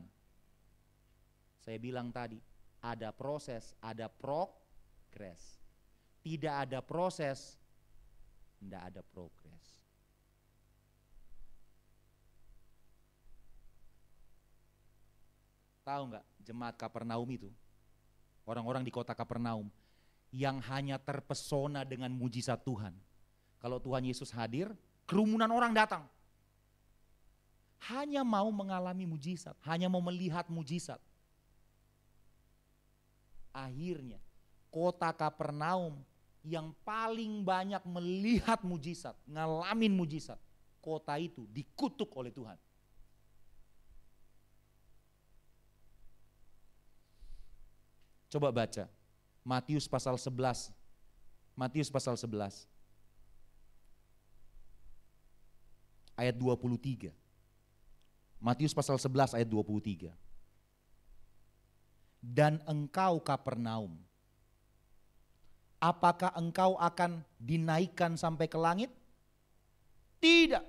Saya bilang tadi, ada proses, ada progres. Tidak ada proses, tidak ada progres. Tahu nggak jemaat Kapernaum itu, orang-orang di kota Kapernaum yang hanya terpesona dengan mujizat Tuhan. Kalau Tuhan Yesus hadir, kerumunan orang datang. Hanya mau mengalami mujizat, hanya mau melihat mujizat. Akhirnya kota Kapernaum yang paling banyak melihat mujizat, ngalamin mujizat, kota itu dikutuk oleh Tuhan. Coba baca Matius pasal 11. Matius pasal 11 ayat 23. Matius pasal 11 ayat 23. Dan engkau Kapernaum, apakah engkau akan dinaikkan sampai ke langit? Tidak.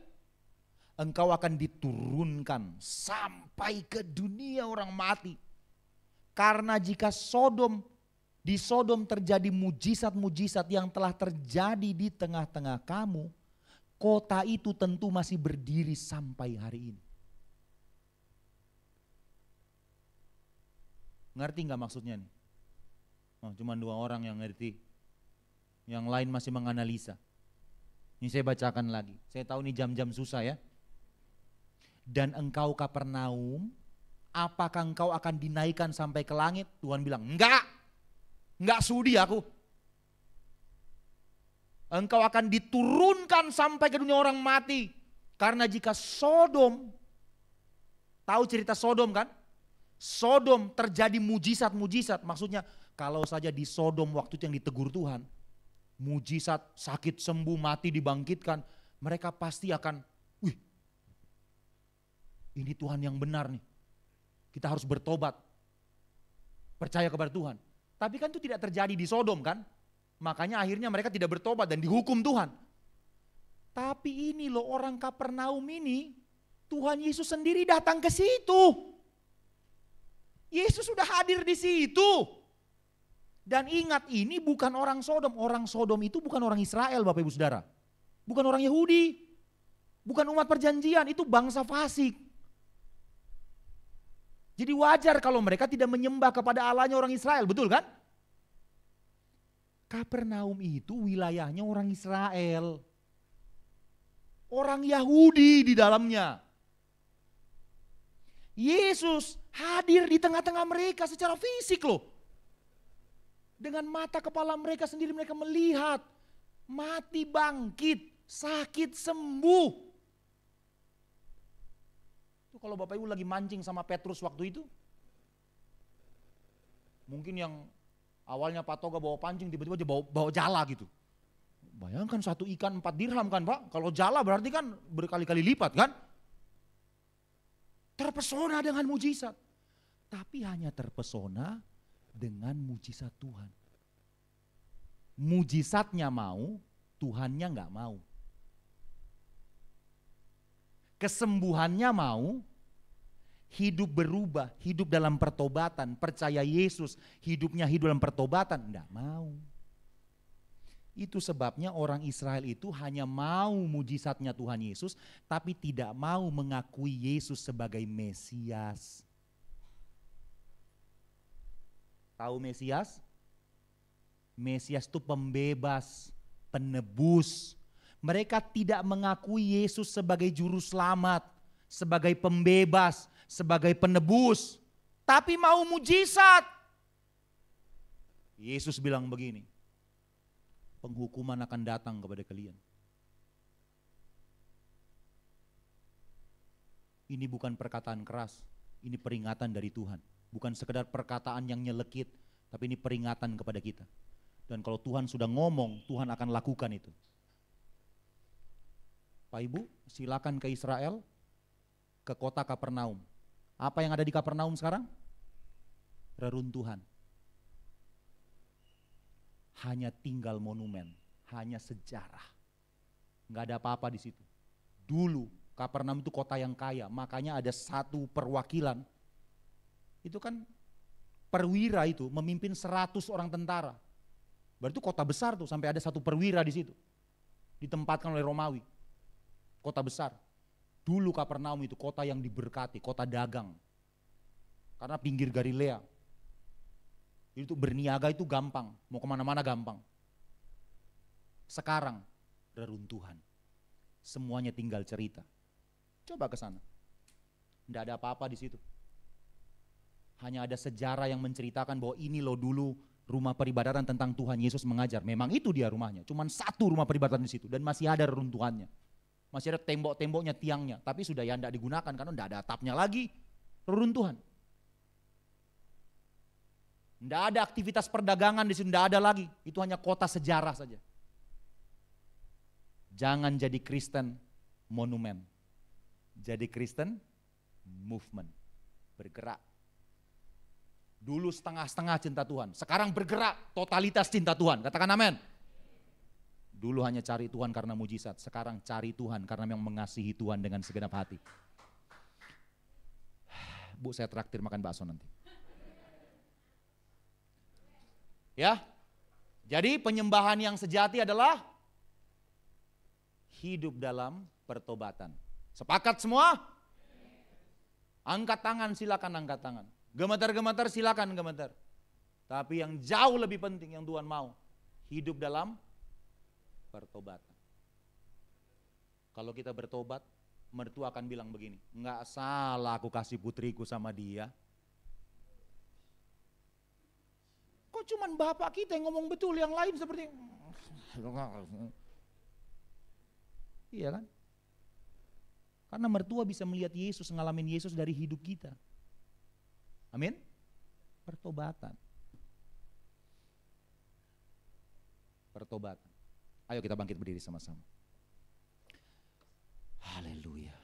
Engkau akan diturunkan sampai ke dunia orang mati. Karena jika di Sodom terjadi mujizat-mujizat yang telah terjadi di tengah-tengah kamu, kota itu tentu masih berdiri sampai hari ini. Ngerti nggak maksudnya nih? Oh, cuma 2 orang yang ngerti. Yang lain masih menganalisa. Ini saya bacakan lagi. Saya tahu ini jam-jam susah ya. Dan engkau Kapernaum, apakah engkau akan dinaikkan sampai ke langit? Tuhan bilang, enggak sudi aku. Engkau akan diturunkan sampai ke dunia orang mati. Karena jika Sodom, tahu cerita Sodom kan? Sodom terjadi mujizat-mujizat. Maksudnya kalau saja di Sodom waktu itu yang ditegur Tuhan, mujizat, sakit sembuh, mati dibangkitkan, mereka pasti akan, wih, ini Tuhan yang benar nih. Kita harus bertobat, percaya kepada Tuhan. Tapi kan itu tidak terjadi di Sodom kan? Makanya akhirnya mereka tidak bertobat dan dihukum Tuhan. Tapi ini loh orang Kapernaum ini, Tuhan Yesus sendiri datang ke situ. Yesus sudah hadir di situ. Dan ingat, ini bukan orang Sodom. Orang Sodom itu bukan orang Israel, Bapak Ibu Saudara. Bukan orang Yahudi. Bukan umat perjanjian, itu bangsa fasik. Jadi wajar kalau mereka tidak menyembah kepada Allahnya orang Israel, betul kan? Kapernaum itu wilayahnya orang Israel. Orang Yahudi di dalamnya. Yesus hadir di tengah-tengah mereka secara fisik loh. Dengan mata kepala mereka sendiri mereka melihat. Mati bangkit, sakit sembuh. Itu kalau Bapak Ibu lagi mancing sama Petrus waktu itu. Mungkin yang awalnya Pak Toga bawa pancing tiba-tiba dia bawa jala gitu. Bayangkan satu ikan 4 dirham kan Pak. Kalau jala berarti kan berkali-kali lipat kan. Terpesona dengan mujizat. Tapi hanya terpesona dengan mujizat Tuhan. Mujizatnya mau, Tuhannya enggak mau. Kesembuhannya mau, hidup berubah, hidup dalam pertobatan, percaya Yesus, hidupnya hidup dalam pertobatan, enggak mau. Itu sebabnya orang Israel itu hanya mau mujizatnya Tuhan Yesus, tapi tidak mau mengakui Yesus sebagai Mesias. Tahu Mesias? Mesias itu pembebas, penebus. Mereka tidak mengakui Yesus sebagai juru selamat, sebagai pembebas, sebagai penebus, tapi mau mujizat. Yesus bilang begini, penghukuman akan datang kepada kalian. Ini bukan perkataan keras, ini peringatan dari Tuhan. Bukan sekedar perkataan yang nyelekit, tapi ini peringatan kepada kita. Dan kalau Tuhan sudah ngomong, Tuhan akan lakukan itu. Pak Ibu, silakan ke Israel, ke kota Kapernaum. Apa yang ada di Kapernaum sekarang? Reruntuhan. Hanya tinggal monumen, hanya sejarah. Nggak ada apa-apa di situ. Dulu Kapernaum itu kota yang kaya, makanya ada satu perwakilan. Itu kan perwira itu memimpin 100 orang tentara. Berarti kota besar tuh, sampai ada satu perwira di situ. Ditempatkan oleh Romawi. Kota besar. Dulu Kapernaum itu kota yang diberkati, kota dagang. Karena pinggir Galilea. Itu berniaga itu gampang, mau kemana-mana gampang. Sekarang reruntuhan, semuanya tinggal cerita. Coba ke sana, tidak ada apa-apa di situ. Hanya ada sejarah yang menceritakan bahwa ini loh dulu rumah peribadatan tentang Tuhan Yesus mengajar. Memang itu dia rumahnya, cuman satu rumah peribadatan di situ dan masih ada reruntuhannya. Masih ada tembok-temboknya, tiangnya, tapi sudah ya tidak digunakan karena tidak ada atapnya lagi, reruntuhan. Tidak ada aktivitas perdagangan di situ, tidak ada lagi. Itu hanya kota sejarah saja. Jangan jadi Kristen monumen. Jadi Kristen movement. Bergerak. Dulu setengah-setengah cinta Tuhan. Sekarang bergerak totalitas cinta Tuhan. Katakan amin. Dulu hanya cari Tuhan karena mujizat. Sekarang cari Tuhan karena memang mengasihi Tuhan dengan segenap hati. Bu, saya traktir makan bakso nanti. Ya, jadi penyembahan yang sejati adalah hidup dalam pertobatan. Sepakat semua? Angkat tangan, silakan angkat tangan. Gemetar-gemetar silakan gemetar. Tapi yang jauh lebih penting yang Tuhan mau, hidup dalam pertobatan. Kalau kita bertobat, mertua akan bilang begini, enggak salah aku kasih putriku sama dia. Kok cuman bapak kita yang ngomong betul, yang lain seperti iya kan? Karena mertua bisa melihat Yesus, ngalamin Yesus dari hidup kita. Amin? Pertobatan. Pertobatan. Ayo kita bangkit berdiri sama-sama. Haleluya.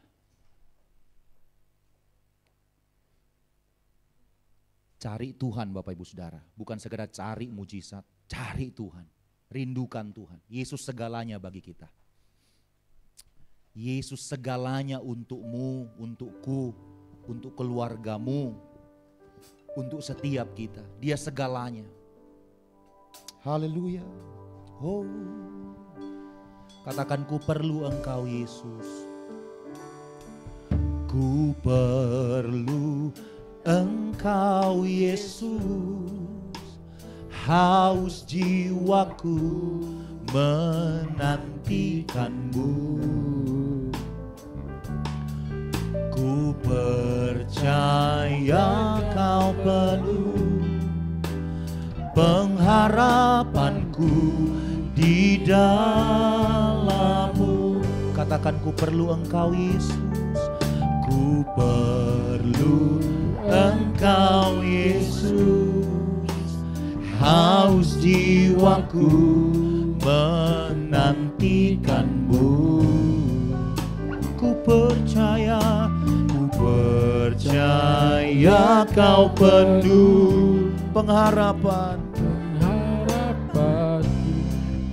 Cari Tuhan Bapak Ibu Saudara, bukan sekedar cari mujizat, cari Tuhan, rindukan Tuhan. Yesus segalanya bagi kita. Yesus segalanya untukmu, untukku, untuk keluargamu, untuk setiap kita. Dia segalanya. Haleluya. Oh, katakan ku perlu Engkau Yesus. Ku perlu Engkau Yesus, haus jiwaku menantikanmu. Ku percaya Kau penuh pengharapanku di dalam-Mu. Katakan ku perlu Engkau Yesus, ku perlu Engkau Yesus, haus jiwaku menantikanmu. Ku percaya Kau penuh pengharapan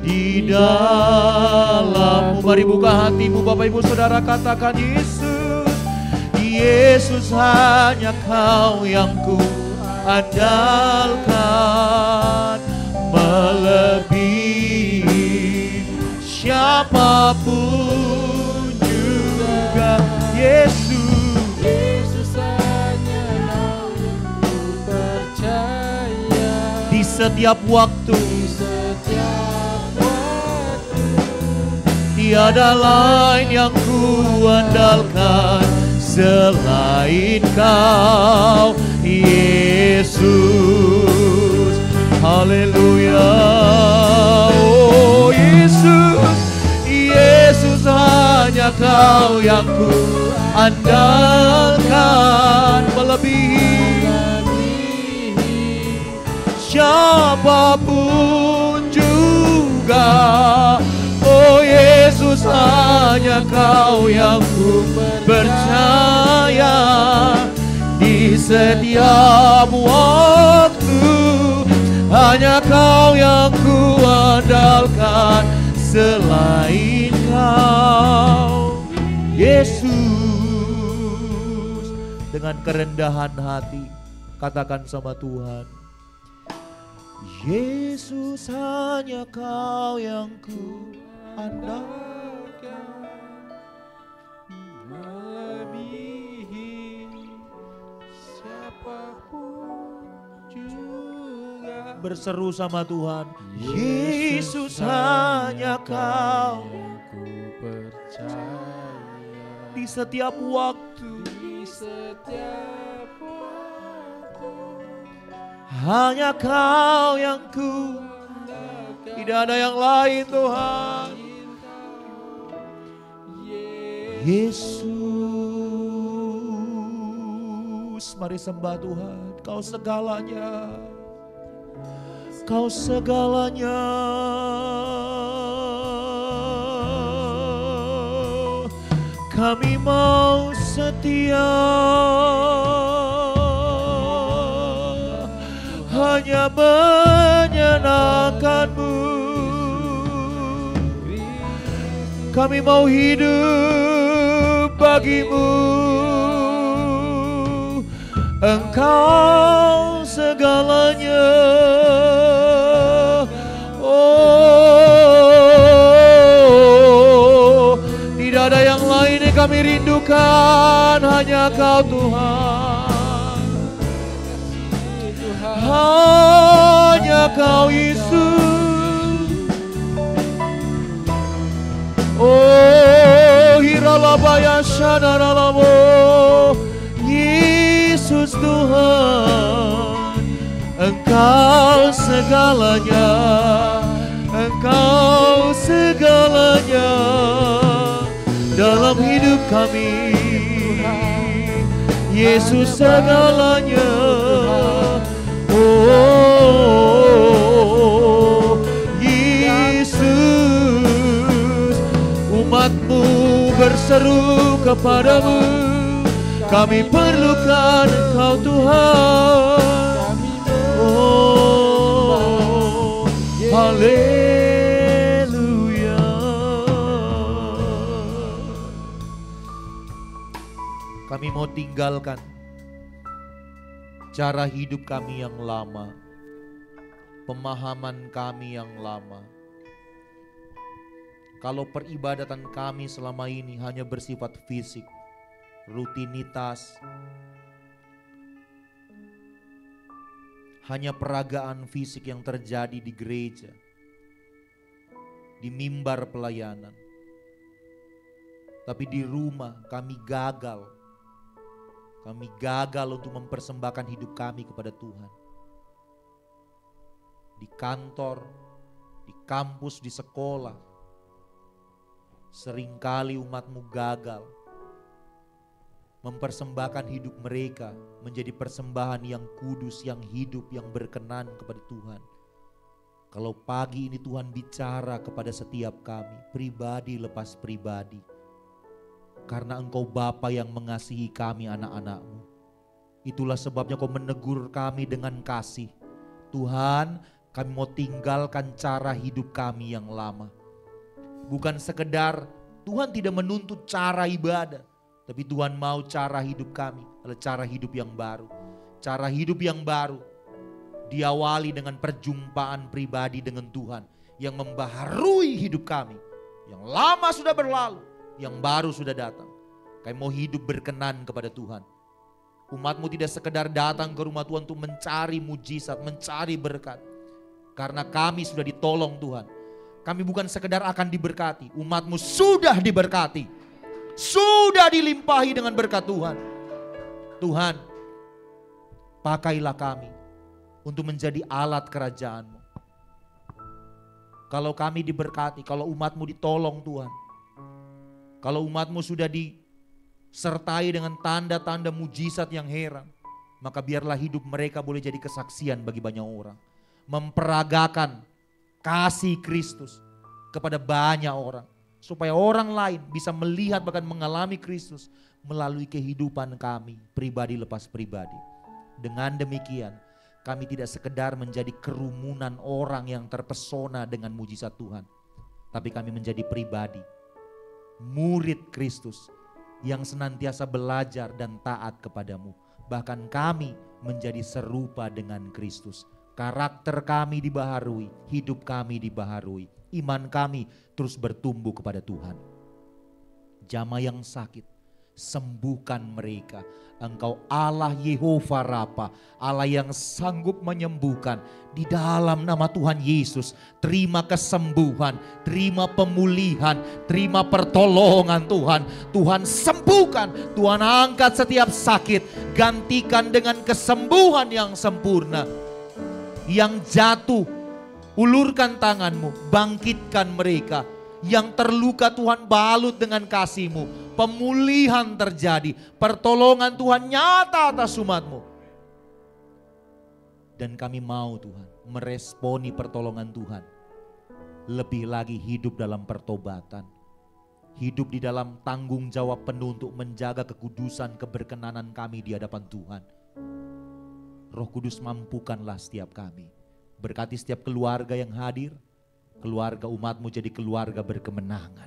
di dalam-Mu. Mari buka hatimu Bapak Ibu Saudara, katakan Yesus, Yesus hanya Kau yang ku andalkan, melebihi siapapun juga. Yesus, Yesus hanya Kau yang ku percaya. di setiap waktu, tiada lain yang ku andalkan selain Kau, Yesus. Haleluya. Oh Yesus, Yesus hanya Kau yang ku andalkan, melebihi siapapun juga. Oh Yesus hanya Kau yang ku percaya, di setiap waktu hanya Kau yang ku andalkan selain Kau, Yesus. Dengan kerendahan hati katakan sama Tuhan, Yesus hanya Kau yang ku andalkan, melebihi siapapun juga. Berseru sama Tuhan, Yesus hanya Kau yang ku percaya, di setiap waktu, di setiap waktu hanya Kau yang ku, tidak ada yang lain Tuhan. Yesus, mari sembah Tuhan. Kau segalanya, Kau segalanya. Kami mau setia hanya menyenangkan-Mu. Kami mau hidup bagi-Mu. Engkau segalanya. Oh, tidak ada yang lain yang kami rindukan, hanya Kau Tuhan. Yesus Tuhan, Engkau segalanya, Engkau segalanya dalam hidup kami. Yesus segalanya. Oh Yesus, umat-Mu berseru kepadamu, kami perlukan Engkau Tuhan. Oh haleluya. Kami mau tinggalkan cara hidup kami yang lama, pemahaman kami yang lama. Kalau peribadatan kami selama ini hanya bersifat fisik, rutinitas, hanya peragaan fisik yang terjadi di gereja, di mimbar pelayanan. Tapi di rumah kami gagal. Kami gagal untuk mempersembahkan hidup kami kepada Tuhan. Di kantor, di kampus, di sekolah, seringkali umat-Mu gagal mempersembahkan hidup mereka menjadi persembahan yang kudus, yang hidup, yang berkenan kepada Tuhan. Kalau pagi ini Tuhan bicara kepada setiap kami, pribadi lepas pribadi, karena Engkau Bapa yang mengasihi kami anak-anak-Mu. Itulah sebabnya Kau menegur kami dengan kasih. Tuhan, kami mau tinggalkan cara hidup kami yang lama. Bukan sekedar Tuhan tidak menuntut cara ibadah, tapi Tuhan mau cara hidup kami adalah cara hidup yang baru. Cara hidup yang baru diawali dengan perjumpaan pribadi dengan Tuhan yang membaharui hidup kami. Yang lama sudah berlalu, yang baru sudah datang. Kami mau hidup berkenan kepada Tuhan. Umat-Mu tidak sekedar datang ke rumah Tuhan untuk mencari mujizat, mencari berkat. Karena kami sudah ditolong Tuhan. Kami bukan sekedar akan diberkati. Umat-Mu sudah diberkati. Sudah dilimpahi dengan berkat Tuhan. Tuhan, pakailah kami untuk menjadi alat kerajaan-Mu. Kalau kami diberkati, kalau umat-Mu ditolong Tuhan, kalau umat-Mu sudah disertai dengan tanda-tanda mujizat yang heran, maka biarlah hidup mereka boleh jadi kesaksian bagi banyak orang. Memperagakan kasih Kristus kepada banyak orang. Supaya orang lain bisa melihat bahkan mengalami Kristus melalui kehidupan kami pribadi lepas pribadi. Dengan demikian kami tidak sekedar menjadi kerumunan orang yang terpesona dengan mujizat Tuhan. Tapi kami menjadi pribadi, murid Kristus yang senantiasa belajar dan taat kepadamu. Bahkan kami menjadi serupa dengan Kristus. Karakter kami dibaharui, hidup kami dibaharui, iman kami terus bertumbuh kepada Tuhan. Jamaah yang sakit, sembuhkan mereka. Engkau Allah Yehova Rafa, Allah yang sanggup menyembuhkan. Di dalam nama Tuhan Yesus, terima kesembuhan, terima pemulihan, terima pertolongan Tuhan. Tuhan sembuhkan, Tuhan angkat setiap sakit, gantikan dengan kesembuhan yang sempurna. Yang jatuh, ulurkan tangan-Mu, bangkitkan mereka. Yang terluka Tuhan balut dengan kasih-Mu. Pemulihan terjadi, pertolongan Tuhan nyata atas umat-Mu. Dan kami mau Tuhan meresponi pertolongan Tuhan. Lebih lagi hidup dalam pertobatan. Hidup di dalam tanggung jawab penuh untuk menjaga kekudusan, keberkenanan kami di hadapan Tuhan. Roh Kudus mampukanlah setiap kami. Berkati setiap keluarga yang hadir. Keluarga umat-Mu jadi keluarga berkemenangan.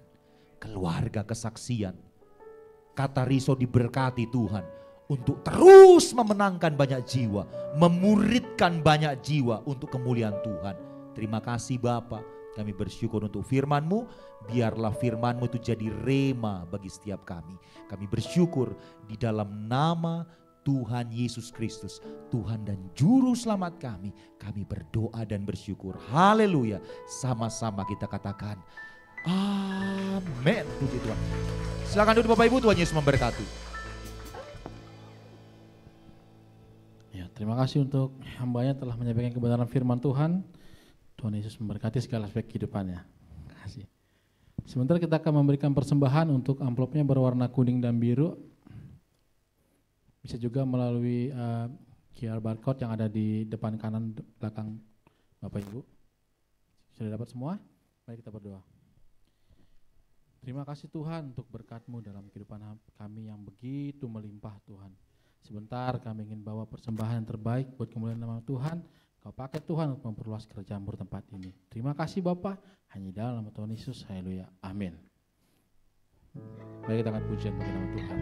Keluarga kesaksian. Kata Riso diberkati Tuhan untuk terus memenangkan banyak jiwa. Memuridkan banyak jiwa untuk kemuliaan Tuhan. Terima kasih Bapa. Kami bersyukur untuk firman-Mu. Biarlah firman-Mu itu jadi rema bagi setiap kami. Kami bersyukur di dalam nama Tuhan Yesus Kristus, Tuhan dan Juru Selamat kami. Kami berdoa dan bersyukur. Haleluya. Sama-sama kita katakan Amin. Puji Tuhan. Silakan duduk Bapak Ibu, Tuhan Yesus memberkati. Ya, terima kasih untuk hambanya telah menyampaikan kebenaran firman Tuhan. Tuhan Yesus memberkati segala aspek kehidupannya. Terima kasih. Sebentar kita akan memberikan persembahan untuk amplopnya berwarna kuning dan biru. Bisa juga melalui QR barcode yang ada di depan kanan belakang Bapak Ibu. Sudah dapat semua? Mari kita berdoa. Terima kasih Tuhan untuk berkat-Mu dalam kehidupan kami yang begitu melimpah Tuhan. Sebentar kami ingin bawa persembahan yang terbaik buat kemuliaan nama Tuhan. Kau pakai Tuhan untuk memperluas kerja-Mu tempat ini. Terima kasih Bapa. Hanya dalam nama Tuhan Yesus. Haleluya. Amin. Mari kita akan pujian bagi nama Tuhan.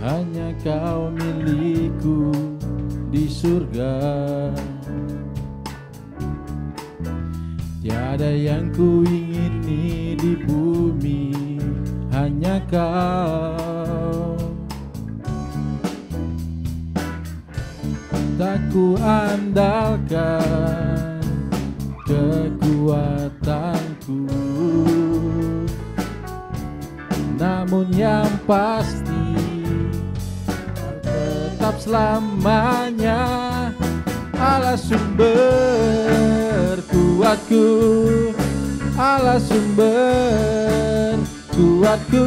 Hanya Kau milikku di surga, tiada yang ku ingini di bumi, hanya Kau. Tak ku andalkan kekuatanku, namun yang pasti tetap selamanya Allah sumber kuatku, Allah sumber kuatku,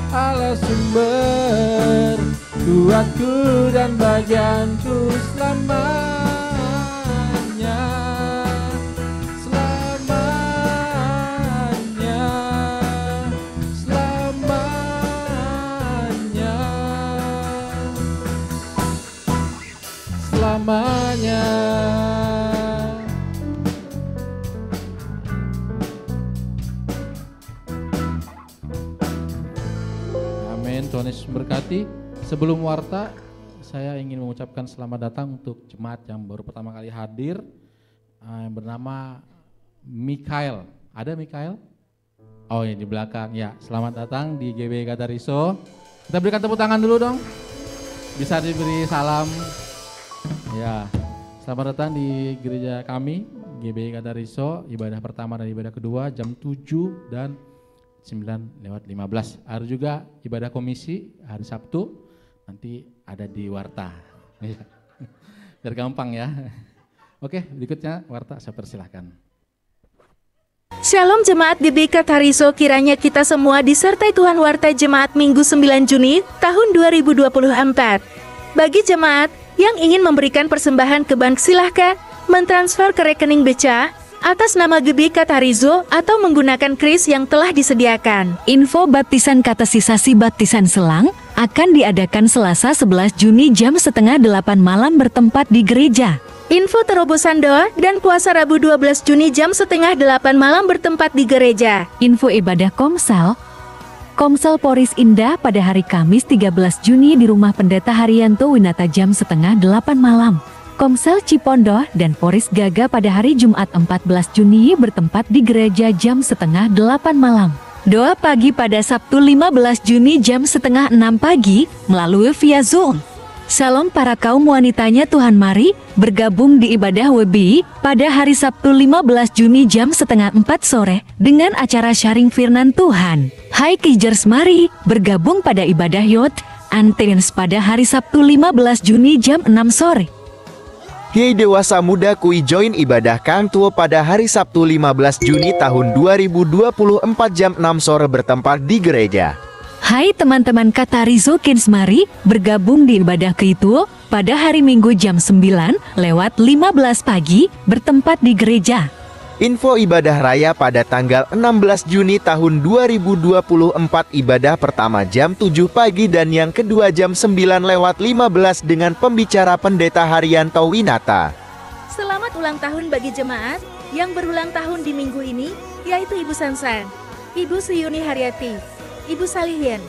Allah sumber kuatku dan bagianku selamanya, selamanya, selamanya, selamanya. Amin. Tuhan Yesus memberkati. Sebelum warta, saya ingin mengucapkan selamat datang untuk jemaat yang baru pertama kali hadir, yang bernama Mikael. Ada Mikael? Oh, ini di belakang. Ya, selamat datang di GBI Katariso. Kita berikan tepuk tangan dulu dong. Bisa diberi salam. Ya, selamat datang di gereja kami, GBI Katariso, ibadah pertama dan ibadah kedua jam 7 dan 9:15. Ada juga ibadah komisi hari Sabtu. Nanti ada di warta, biar gampang ya. Oke, berikutnya warta, saya persilahkan. Shalom Jemaat GBI Katariso, kiranya kita semua disertai Tuhan warta Jemaat Minggu 9 Juni tahun 2024. Bagi jemaat yang ingin memberikan persembahan ke bank, silahkan mentransfer ke rekening BCA atas nama GBI Katariso atau menggunakan kris yang telah disediakan. Info baptisan katesisasi baptisan Selang akan diadakan Selasa 11 Juni jam 7:30 malam bertempat di gereja. Info terobosan doa dan puasa Rabu 12 Juni jam 7:30 malam bertempat di gereja. Info ibadah Komsel Poris Indah pada hari Kamis 13 Juni di Rumah Pendeta Haryanto Winata jam 7:30 malam. Komsel Cipondoh dan Poris Gaga pada hari Jumat 14 Juni bertempat di gereja jam 7:30 malam. Doa pagi pada Sabtu 15 Juni jam 5:30 pagi melalui via Zoom. Salam para kaum wanitanya Tuhan, mari bergabung di ibadah WBI pada hari Sabtu 15 Juni jam 3:30 sore dengan acara sharing firman Tuhan. Hai Kijers, mari bergabung pada ibadah Yot Antens pada hari Sabtu 15 Juni jam 6 sore. Hei dewasa muda, kui join ibadah Kang Tuo pada hari Sabtu 15 Juni tahun 2024 jam 6 sore bertempat di gereja. Hai teman-teman Katariso Kids, mari bergabung di ibadah Keituo pada hari Minggu jam 9:15 pagi bertempat di gereja. Info ibadah raya pada tanggal 16 Juni tahun 2024 ibadah pertama jam 7 pagi dan yang kedua jam 9:15 dengan pembicara Pendeta Haryanto Winata. Selamat ulang tahun bagi jemaat yang berulang tahun di minggu ini, yaitu Ibu Sansan, Ibu Suyuni Haryati, Ibu Salihin,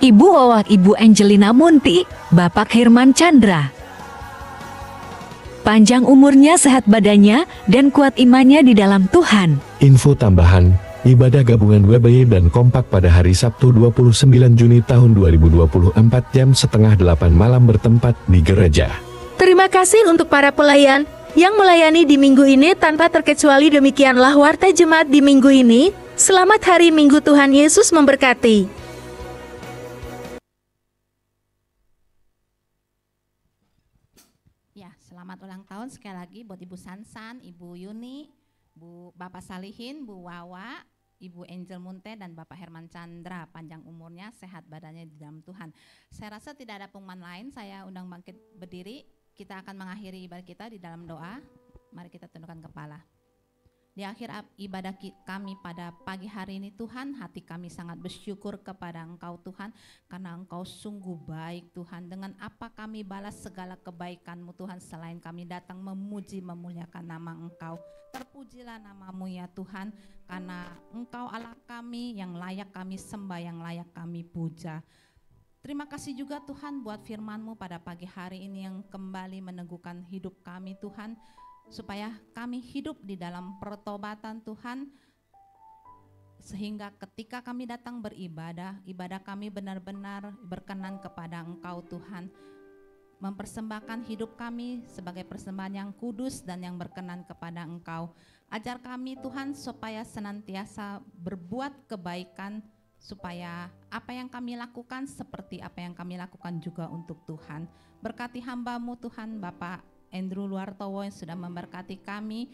Ibu Owak, Ibu Angelina Munti, Bapak Herman Chandra. panjang umurnya, sehat badannya, dan kuat imannya di dalam Tuhan. Info tambahan, ibadah gabungan WBY dan Kompak pada hari Sabtu 29 Juni tahun 2024 jam 7:30 malam bertempat di gereja. Terima kasih untuk para pelayan yang melayani di minggu ini. Tanpa terkecuali demikianlah Warta Jemaat di minggu ini. Selamat hari Minggu, Tuhan Yesus memberkati. Selamat ulang tahun sekali lagi buat Ibu Sansan, Ibu Yuni, Bapak Salihin, Bu Wawa, Ibu Angel Munte, dan Bapak Herman Chandra. Panjang umurnya, sehat badannya di dalam Tuhan. Saya rasa tidak ada pengumuman lain, saya undang bangkit berdiri. Kita akan mengakhiri ibadah kita di dalam doa. Mari kita tundukkan kepala. Di akhir ibadah kami pada pagi hari ini Tuhan, hati kami sangat bersyukur kepada Engkau Tuhan, karena Engkau sungguh baik Tuhan. Dengan apa kami balas segala kebaikan-Mu Tuhan, selain kami datang memuji memuliakan nama Engkau. Terpujilah nama-Mu ya Tuhan, karena Engkau Allah kami yang layak kami sembah, yang layak kami puja. Terima kasih juga Tuhan buat firman-Mu pada pagi hari ini yang kembali meneguhkan hidup kami Tuhan, supaya kami hidup di dalam pertobatan Tuhan, sehingga ketika kami datang beribadah, ibadah kami benar-benar berkenan kepada Engkau Tuhan, mempersembahkan hidup kami sebagai persembahan yang kudus dan yang berkenan kepada Engkau. Ajar kami Tuhan supaya senantiasa berbuat kebaikan, supaya apa yang kami lakukan seperti apa yang kami lakukan juga untuk Tuhan. Berkati hamba-Mu Tuhan, Bapak Andrew Luartowo yang sudah memberkati kami.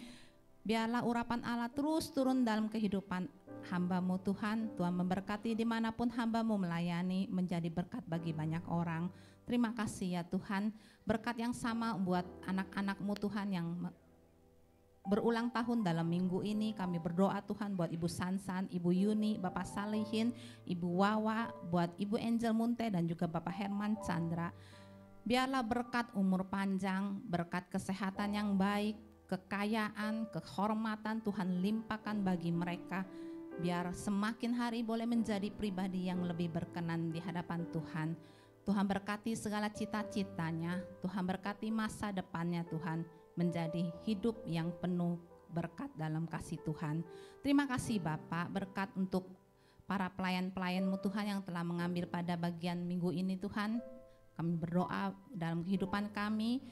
Biarlah urapan Allah terus turun dalam kehidupan hamba-Mu Tuhan. Tuhan memberkati dimanapun hamba-Mu melayani, menjadi berkat bagi banyak orang. Terima kasih ya Tuhan. Berkat yang sama buat anak-anak-Mu Tuhan yang berulang tahun dalam minggu ini. Kami berdoa Tuhan buat Ibu Sansan, Ibu Yuni, Bapak Salihin, Ibu Wawa, buat Ibu Angel Munte dan juga Bapak Herman Chandra. Biarlah berkat umur panjang, berkat kesehatan yang baik, kekayaan, kehormatan Tuhan limpahkan bagi mereka. Biar semakin hari boleh menjadi pribadi yang lebih berkenan di hadapan Tuhan. Tuhan berkati segala cita-citanya, Tuhan berkati masa depannya Tuhan, menjadi hidup yang penuh berkat dalam kasih Tuhan. Terima kasih Bapak, berkat untuk para pelayan-pelayan-Mu Tuhan yang telah mengambil pada bagian minggu ini Tuhan. Kami berdoa dalam kehidupan kami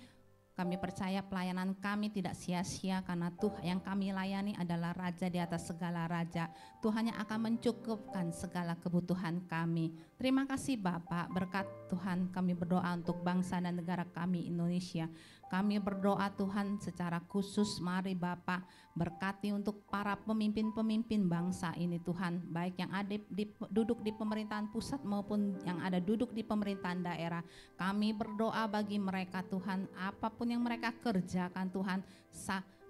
percaya pelayanan kami tidak sia-sia, karena Tuhan yang kami layani adalah Raja di atas segala Raja. Tuhan yang akan mencukupkan segala kebutuhan kami. Terima kasih Bapak, berkat Tuhan kami berdoa untuk bangsa dan negara kami Indonesia. Kami berdoa Tuhan secara khusus, mari Bapak berkati untuk para pemimpin-pemimpin bangsa ini Tuhan, baik yang ada duduk di pemerintahan pusat maupun yang ada duduk di pemerintahan daerah. Kami berdoa bagi mereka Tuhan, apapun yang mereka kerjakan Tuhan,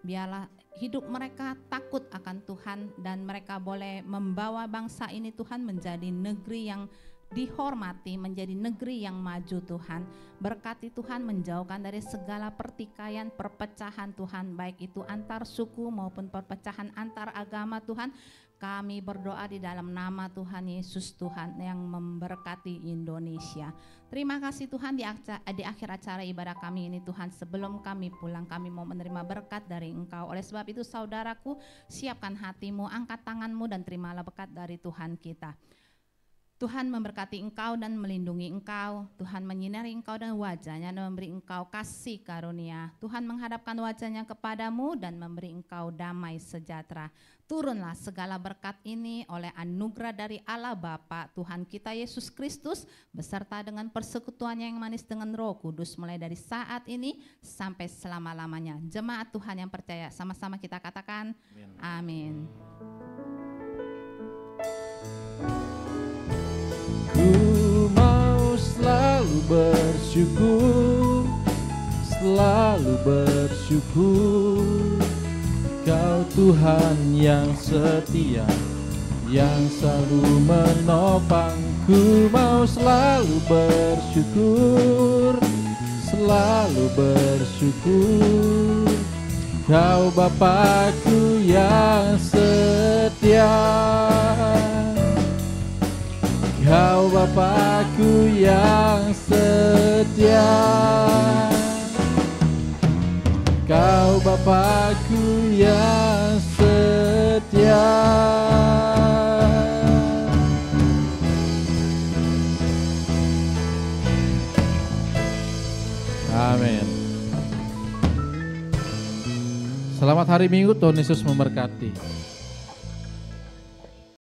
biarlah hidup mereka takut akan Tuhan, dan mereka boleh membawa bangsa ini Tuhan menjadi negeri yang dihormati, menjadi negeri yang maju Tuhan. Berkati Tuhan, menjauhkan dari segala pertikaian, perpecahan Tuhan, baik itu antar suku maupun perpecahan antar agama Tuhan. Kami berdoa di dalam nama Tuhan Yesus Tuhan yang memberkati Indonesia. Terima kasih Tuhan, di akhir acara ibadah kami ini Tuhan, sebelum kami pulang kami mau menerima berkat dari Engkau. Oleh sebab itu saudaraku, siapkan hatimu, angkat tanganmu dan terimalah berkat dari Tuhan kita. Tuhan memberkati engkau dan melindungi engkau. Tuhan menyinari engkau dan wajahnya dan memberi engkau kasih karunia. Tuhan menghadapkan wajahnya kepadamu dan memberi engkau damai sejahtera. Turunlah segala berkat ini oleh anugerah dari Allah Bapa, Tuhan kita Yesus Kristus, beserta dengan persekutuannya yang manis dengan Roh Kudus, mulai dari saat ini sampai selama-lamanya. Jemaat Tuhan yang percaya, sama-sama kita katakan amin. Ku mau selalu bersyukur, selalu bersyukur. Kau Tuhan yang setia, yang selalu menopang. Ku mau selalu bersyukur, selalu bersyukur. Kau Bapakku yang setia, Kau Bapakku yang setia. Amin. Selamat hari Minggu, Tuhan Yesus memberkati.